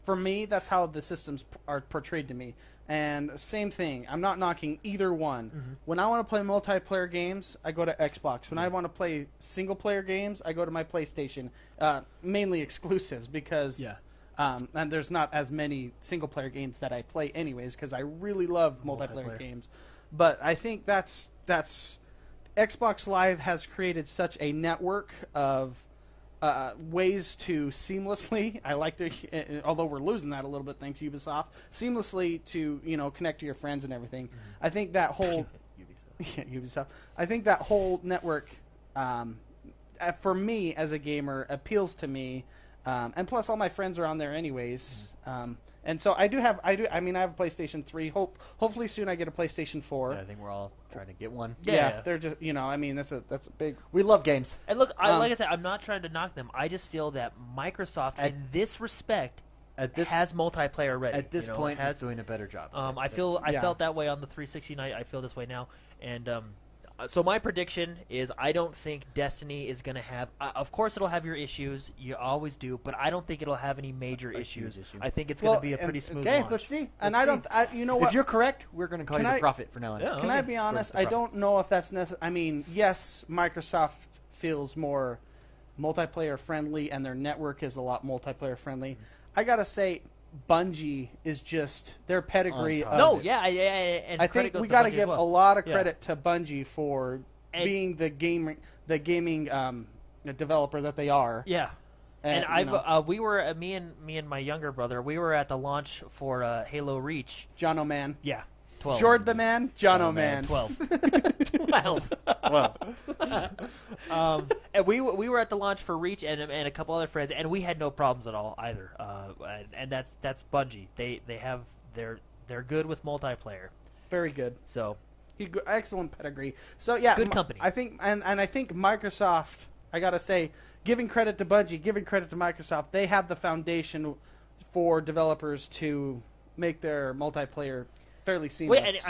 For me, that's how the systems are portrayed to me. And same thing. I'm not knocking either one.
Mm-hmm.
When I want to play multiplayer games, I go to Xbox. When I want to play single-player games, I go to my PlayStation. Mainly exclusives because and there's not as many single-player games that I play anyways because I really love multiplayer games. But I think that's Xbox Live has created such a network of ways to seamlessly, although we're losing that a little bit thanks to Ubisoft, seamlessly to connect to your friends and everything. Mm-hmm. I think that whole Ubisoft. I think that whole network, for me as a gamer, appeals to me, and plus all my friends are on there anyways. And so I have a PlayStation 3. Hopefully soon I get a PlayStation 4.
Yeah, I think we're all trying to get one.
Yeah. They're just that's a big.
We love games.
And look, like I said, I'm not trying to knock them. I just feel that Microsoft, in this respect, has multiplayer ready.
At this point, is doing a better job.
I felt that way on the 360 night. I feel this way now, and so my prediction is I don't think Destiny is going to have. Of course, it'll have your issues. You always do, but I don't think it'll have any major issues. I think it's going to be a pretty smooth launch.
Let's see.
You know what?
If you're correct, we're going to call you the prophet for now on.
Can I be honest? I don't know if that's necessary. Yes, Microsoft feels more multiplayer friendly, and their network is a lot multiplayer friendly. I gotta say, Bungie is just their pedigree.
And
I think we got to give a lot of credit to Bungie for being the gaming developer that they are.
Yeah. And we were me and my younger brother. We were at the launch for Halo Reach.
John O'Man.
Yeah. 12.
Jord the man. John O'Man.
12. 12. And we were at the launch for Reach and a couple other friends, and we had no problems at all either. And that's Bungie. They're good with multiplayer.
Very good.
So
excellent pedigree. So yeah,
good company.
I think and I think Microsoft. I gotta say, giving credit to Bungie, giving credit to Microsoft, they have the foundation for developers to make their multiplayer fairly seamless.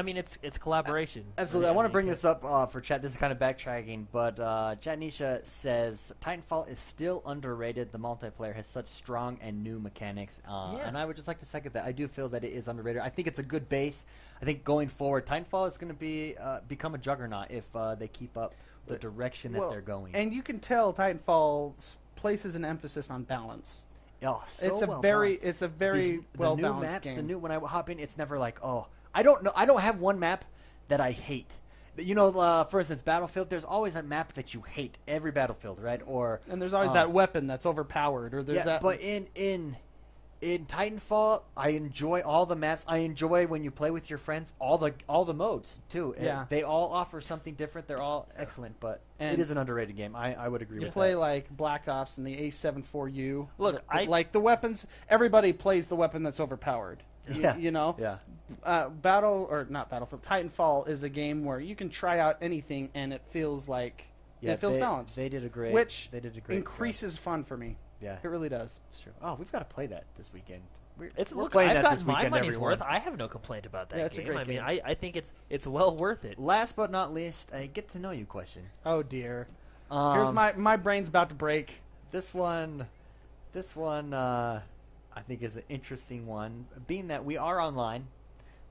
It's collaboration.
Absolutely. I want to bring this up for chat. This is kind of backtracking, but Chat Nisha says Titanfall is still underrated. The multiplayer has such strong and new mechanics, and I would just like to second that. I do feel that it is underrated. I think it's a good base. I think going forward, Titanfall is going to become a juggernaut if they keep up the direction that they're going.
And you can tell Titanfall places an emphasis on balance.
Oh, so
it's a
well
very
balanced.
it's a very well
the new
balanced
maps,
game.
when I hop in, it's never like, oh, I don't know. I don't have one map that I hate. You know, for instance, Battlefield. There's always a map that you hate. Every Battlefield, right? Or
and there's always that weapon that's overpowered, or there's that.
But in Titanfall, I enjoy all the maps. I enjoy when you play with your friends, all the modes too.
Yeah.
They all offer something different. They're all excellent, but it is an underrated game. I would agree with that.
You play like Black Ops and the A74U.
Look,
like the weapons. Everybody plays the weapon that's overpowered. You know.
Yeah.
Not Battlefield. Titanfall is a game where you can try out anything and it feels like it feels balanced.
They did a great.
Which
they did a great
increases fun for me.
Yeah,
it really does.
It's true. Oh, we've got to play that this weekend. We're
playing
that
got
this
my
weekend,
money's
everyone.
worth. I have no complaint about that
Yeah, it's a
game.
great game.
I think it's well worth it.
Last but not least, a get to know you question.
Oh dear. Here's my brain's about to break.
This one, I think is an interesting one. Being that we are online,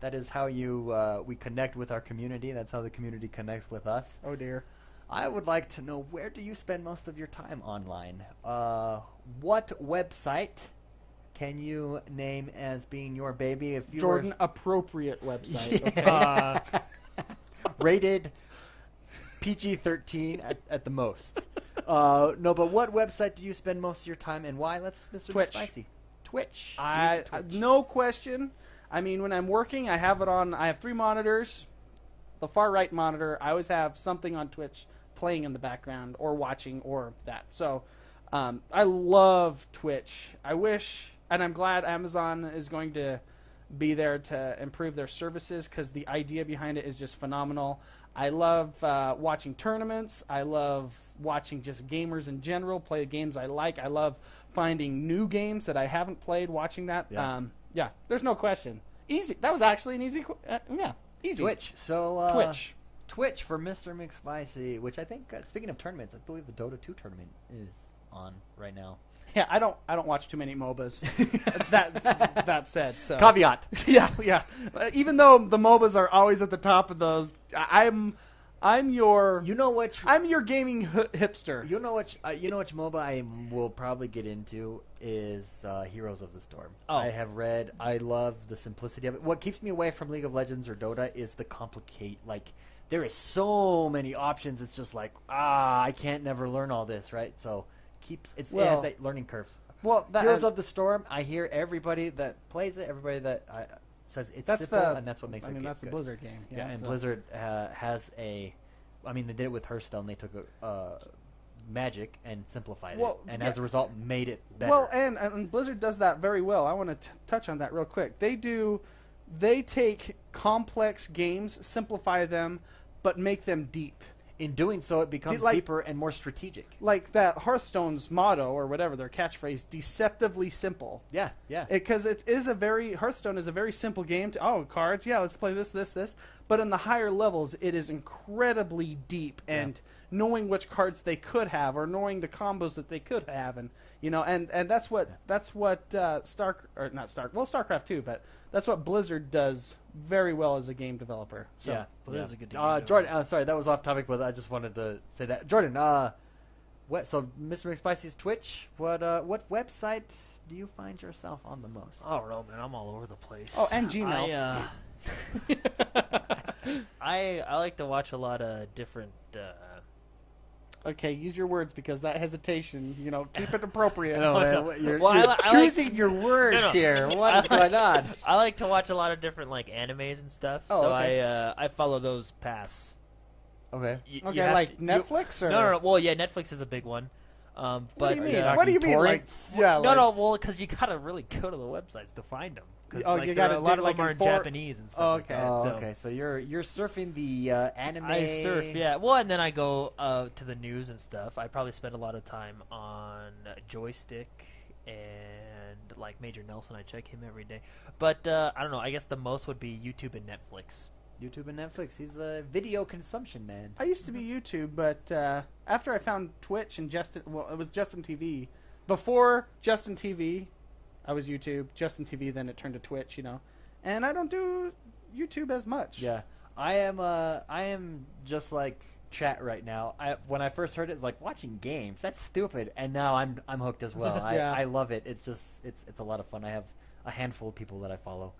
that is how we connect with our community. That's how the community connects with us.
Oh dear.
I would like to know, where do you spend most of your time online? What website can you name as being your baby? If you
Jordan, appropriate website. Okay.
Rated PG-13 at the most. No, but what website do you spend most of your time, and why? Let's Mr.
Twitch.
Spicy. Twitch.
Twitch. No question. I mean, when I'm working, I have it on. I have 3 monitors. The far right monitor, I always have something on Twitch playing in the background or watching or that. So I love Twitch. I wish, and I'm glad Amazon is going to be there to improve their services because the idea behind it is just phenomenal. I love watching tournaments. I love watching just gamers in general play the games I like. I love finding new games that I haven't played, watching that. Yeah, there's no question. Easy. That was actually an easy easy.
Twitch. So
Twitch
for Mr. McSpicy, which I think, speaking of tournaments, I believe the Dota 2 tournament is on right now.
Yeah, I don't watch too many MOBAs. that said, so
Caveat.
Yeah. Even though the MOBAs are always at the top of those, I'm your I'm your gaming hipster.
You know which MOBA I will probably get into is Heroes of the Storm.
Oh.
I have read. I love the simplicity of it. What keeps me away from League of Legends or Dota is the complicate. Like, there is so many options. It's just like, I can't never learn all this, right? So it has that learning curves.
Well,
Heroes of the Storm, I hear everybody that plays it, everybody that says it's simple, and that's what makes it good.
That's the Blizzard game.
Yeah, and Blizzard has a... I mean, they did it with Hearthstone. They took Magic and simplified it, and as a result, made it better.
Well, and Blizzard does that very well. I want to touch on that real quick. They take complex games, simplify them, but make them deep.
In doing so, it becomes deeper and more strategic.
Like that Hearthstone's motto, or whatever, their catchphrase, deceptively simple.
Yeah.
Because Hearthstone is a very simple game. Cards, let's play this. But in the higher levels, it is incredibly deep, and knowing which cards they could have, or knowing the combos that they could have, and that's what StarCraft too, but that's what Blizzard does very well as a game developer. So,
Blizzard's a good game.
Jordan, sorry, that was off topic, but I just wanted to say that. Jordan, so Mr. McSpicy's Twitch, what website do you find yourself on the most?
I don't know, man. I'm all over the place.
Oh, and Gmail.
I like to watch a lot of different...
Okay, use your words, because that hesitation, keep it appropriate.
You're choosing your words here. What is going on?
I like to watch a lot of different animes and stuff.
Okay.
I follow those paths.
Okay.
Like Netflix or
no. Well, yeah, Netflix is a big one.
What do you mean?
What do you mean?
Well, because you gotta really go to the websites to find them.
You got
a lot of them are in Japanese and stuff.
Okay.
So you're surfing the anime.
I surf, yeah. Well, and then I go to the news and stuff. I probably spend a lot of time on Joystick and Major Nelson. I check him every day. But I don't know. I guess the most would be YouTube and Netflix.
YouTube and Netflix. He's a video consumption man.
I used to be YouTube, but after I found Twitch and it was Justin TV. Before Justin TV, I was YouTube. Justin TV, then it turned to Twitch, And I don't do YouTube as much.
Yeah, I am just like chat right now. When I first heard it, it's like watching games. That's stupid. And now I'm hooked as well.
Yeah.
I love it. It's just it's a lot of fun. I have a handful of people that I follow.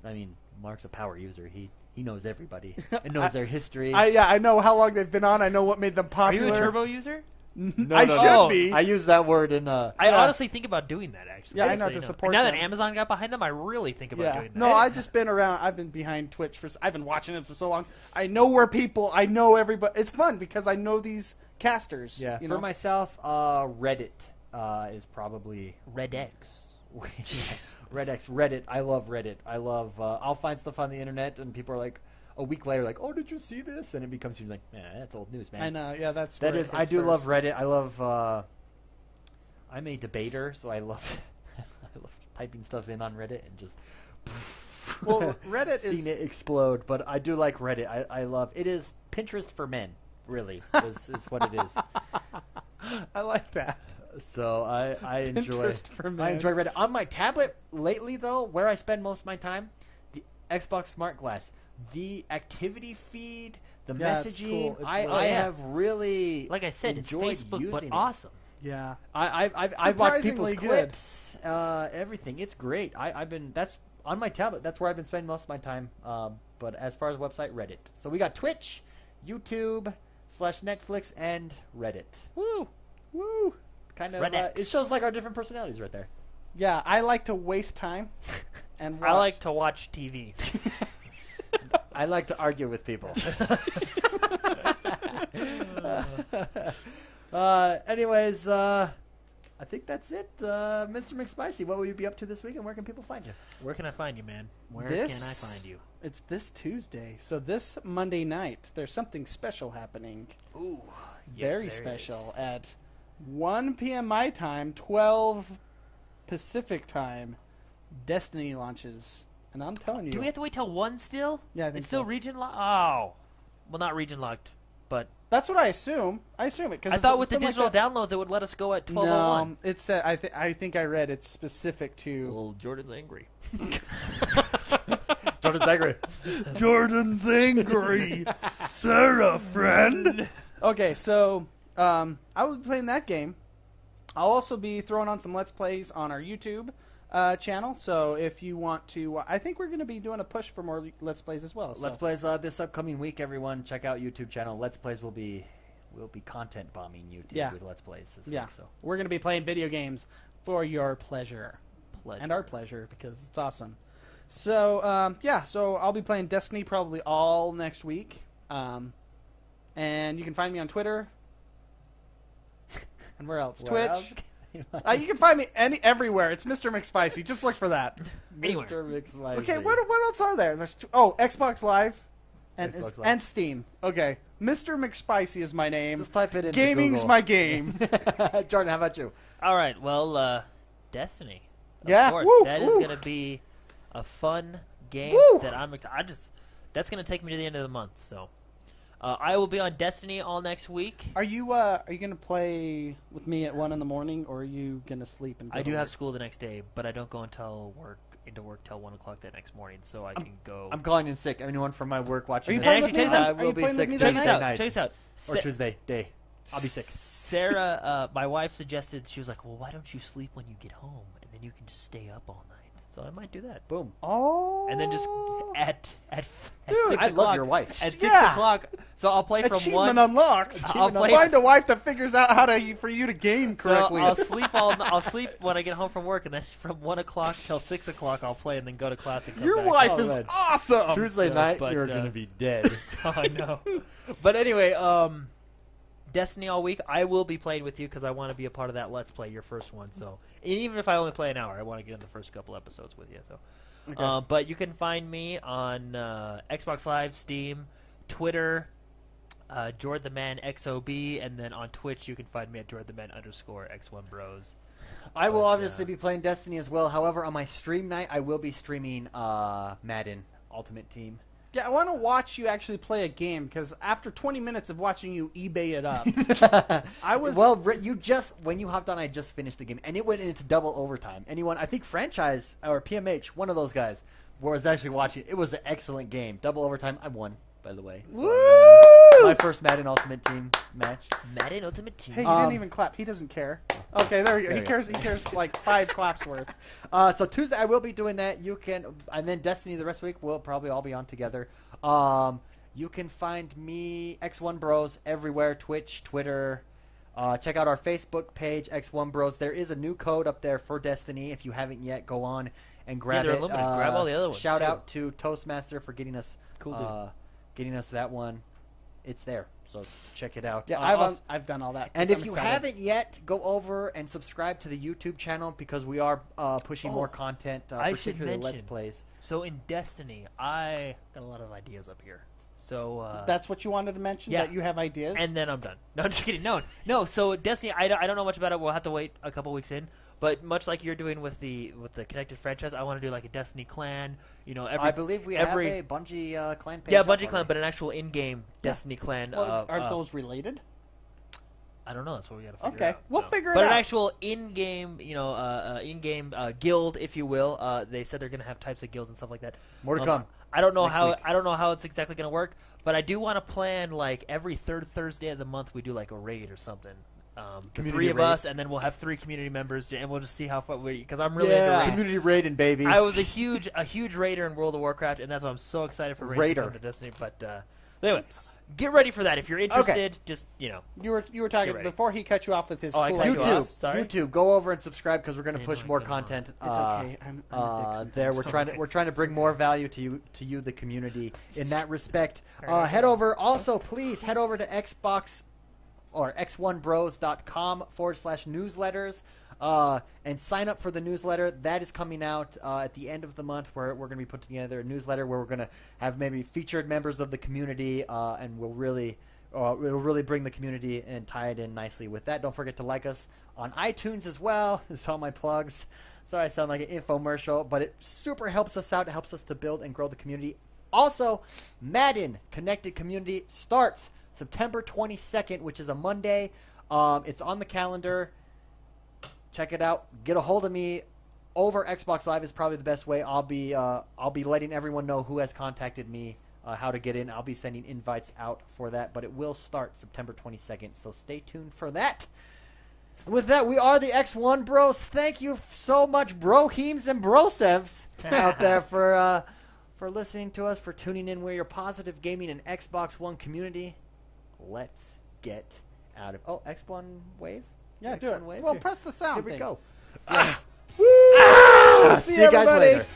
I mean, Mark's a power user. He knows everybody and knows their history.
I know how long they've been on. I know what made them
Are
popular.
you a turbo user?
No,
I
no,
should
no.
be.
I use that word in.
I
Yeah.
honestly think about doing that, actually.
Yeah, I
just
know,
so
to
you know.
support
And now that
them.
Amazon got behind them, I really think about doing that.
No, I've just been around. I've been behind Twitch I've been watching it for so long. I know where people. I know everybody. It's fun because I know these casters.
Yeah.
you
For
know?
myself, Reddit is probably
Red X.
Reddit. I love Reddit. I love. I'll find stuff on the internet, and people are like, a week later, like, "Oh, did you see this?" And it becomes like, "Man, that's old news, man."
I know. Yeah, that's
That
where
is.
it
I
hits
do love
first.
Reddit. I love. I'm a debater, so I love. I love typing stuff in on Reddit and just.
Well, Reddit
seeing
is.
it explode, but I do like Reddit. I love. It is Pinterest for men. Really, is what it is.
I like that.
So I enjoy.
Pinterest for men.
I enjoy Reddit on my tablet lately, though. Where I spend most of my time, the Xbox Smart Glass, the activity feed, the
Yeah, it's
messaging.
cool. It's
I
really-
have really
Like I said, it's
enjoyed
Facebook, but
using it.
awesome.
Yeah.
I've watched people's
Surprisingly good.
clips, everything. It's great. That's on my tablet. That's where I've been spending most of my time. But as far as website, Reddit. So we got Twitch, YouTube / Netflix, and Reddit.
Woo. Woo.
Kind of.
Reddit.
It shows like our different personalities right there.
Yeah, I like to waste time. And
I like to watch TV.
I like to argue with people. Anyways, I think that's it. Mr. McSpicy, what will you be up to this week, and where can people find you?
Where can I find you, man? Where
This-
can I find you?
It's this Tuesday. So this Monday night, there's something special happening.
Ooh,
Very special. At 1 p.m. my time, 12 Pacific time, Destiny launches. And I'm telling you.
Do we have to wait till 1 still?
Yeah, I think
it's still
so.
region locked. Oh, well, not region locked, but
That's what I assume. I assume it. Cause
I
it's
thought with the
been like
digital
that-
downloads it would let us go at 12:01.
No, it's I think I read it's specific to.
Well, Jordan's angry.
Jordan's angry.
Jordan's angry. Sarah, friend. Okay, so I will be playing that game. I'll also be throwing on some Let's Plays on our YouTube channel. So if you want to, I think we're going to be doing a push for more Let's Plays as well. So.
Let's Plays this upcoming week, everyone. Check out YouTube channel. Let's Plays will be content bombing YouTube with Let's Plays this
Yeah,
week. So
we're going to be playing video games for your pleasure.
Pleasure.
And our pleasure, because it's awesome. So, so I'll be playing Destiny probably all next week. And you can find me on Twitter. And where else?
Where
Twitch.
else?
You can find me everywhere. It's Mr. McSpicy. Just look for that.
Anywhere.
Mr. McSpicy.
Okay, what else are there? There's Xbox Live and
Xbox Live.
and Steam. Okay, Mr. McSpicy is my name.
Just type it in.
Gaming's my game.
Jordan, how about you?
All right, well, Destiny. Of
Yeah,
course.
woo,
That is
woo.
going to be a fun game
Woo.
that that's going to take me to the end of the month, so. I will be on Destiny all next week.
Are you gonna play with me at 1 a.m, or are you gonna sleep and? Go
I
to
do have
work?
school the next day, but I don't go into work till 1 o'clock that next morning, so I can go.
I'm calling in sick. Anyone from my work watching
Are you
this?
playing
with me
I
then?
Are
will
you
be
playing with
sick
me
check
that
this
Tuesday
out.
night.
Check this out.
Or Tuesday day. I'll be sick.
Sarah, my wife suggested, she was like, well, why don't you sleep when you get home, and then you can just stay up all night. So I might do that.
Boom.
Oh.
And then just at
Dude,
6
I love
o'clock.
your wife.
At 6
Yeah.
o'clock. So I'll play from
Achievement
1.
unlocked.
I'll play
Find a wife that figures out how to for you to game
So
correctly.
I'll sleep when I get home from work, and then from 1 o'clock till 6 o'clock I'll play, and then go to class and come
Your
back.
wife
Oh,
is
man.
awesome.
Tuesday
Yeah,
night,
but,
you're gonna be dead.
Oh, I know. But anyway, Destiny all week. I will be playing with you because I want to be a part of that Let's Play, your first one. So, and even if I only play an hour, I want to get in the first couple episodes with you. So,
Okay.
but you can find me on Xbox Live, Steam, Twitter, Jordan the Man XOB, and then on Twitch you can find me at _X1Bros.
I will
But,
obviously be playing Destiny as well. However, on my stream night, I will be streaming Madden Ultimate Team.
Yeah, I want to watch you actually play a game because after 20 minutes of watching you eBay it up, I was
when you hopped on, I just finished the game, and it went into double overtime. Anyone, I think Franchise or PMH, one of those guys, was actually watching. It was an excellent game, double overtime. I won, by the way. So
Woo!
My first Madden Ultimate Team match.
Madden Ultimate Team.
Hey, you didn't even clap. He doesn't care. Okay, there we go.
There
He
we
cares. He cares like 5 claps worth.
So Tuesday I will be doing that. You can, and then Destiny the rest of the week we'll probably all be on together. You can find me XoneBros everywhere: Twitch, Twitter. Check out our Facebook page, XoneBros. There is a new code up there for Destiny. If you haven't yet, go on and grab
they're
it.
unlimited. Grab all the other ones,
Shout
too.
out to Toastmaster for getting us
Cool dude.
getting us that one. It's there, so check it out.
Yeah, I've done all that.
And
I'm
if you
excited.
haven't yet, go over and subscribe to the YouTube channel because we are pushing more content,
I should
particularly
mention.
Let's Plays.
So in Destiny, I got a lot of ideas up here. So
That's what you wanted to mention.
yeah.
That you have ideas.
and then I'm done. No, I'm just kidding. No. So Destiny, I don't know much about it. We'll have to wait a couple weeks in. But much like you're doing with the Connected franchise, I want to do like a Destiny clan. You know,
I believe we have a Bungie clan page.
yeah,
up
Bungie clan,
already.
but an actual in-game Destiny clan.
well, aren't those related?
I don't know. That's what we got to figure
Okay,
out.
we'll figure it
But
out.
an actual in-game, in-game guild, if you will. They said they're going to have types of guilds and stuff like that.
More to come.
I don't know
Next
how
week.
I don't know how it's exactly going to work, but I do want to plan like every third Thursday of the month we do like a raid or something. The
Community
3 of
raid.
us, and then we'll have 3 community members, and we'll just see how far because I'm really into
Yeah,
raid.
community raiding, baby.
I was a huge raider in World of Warcraft, and that's why I'm so excited for raids to come to Destiny. But anyway, get ready for that if you're interested. Just
You were talking
Get ready.
before he cut you off with his.
Oh, I
cool
cut you
ideas.
off? Sorry?
YouTube, go over and subscribe because we're going to
Hey,
push
no, I
more
couldn't.
content.
It's okay. I'm a dick sometimes.
There,
It's
we're trying to bring more value to you, the community. In that respect, head over. Also, please head over to Xbox or XoneBros.com/newsletters and sign up for the newsletter. That is coming out at the end of the month. Where we're going to be putting together a newsletter where we're going to have maybe featured members of the community, and it'll really bring the community and tie it in nicely with that. Don't forget to like us on iTunes as well. It's all my plugs. Sorry I sound like an infomercial, but it super helps us out. It helps us to build and grow the community. Also, Madden Connected Community starts September 22nd, which is a Monday. It's on the calendar. Check it out. Get a hold of me over Xbox Live is probably the best way. I'll be letting everyone know who has contacted me, how to get in. I'll be sending invites out for that, but it will start September 22nd, so stay tuned for that. And with that, we are the X1 Bros. Thank you so much, Broheems and Brosevs out there for listening to us, for tuning in. We're your positive gaming and Xbox One community. Let's get out of... Oh, X1 Wave?
Yeah, do
X1
it.
Wave?
Well,
Here.
press the sound
Here we
thing.
go.
Yes. Woo! See
See you guys
everybody.
later.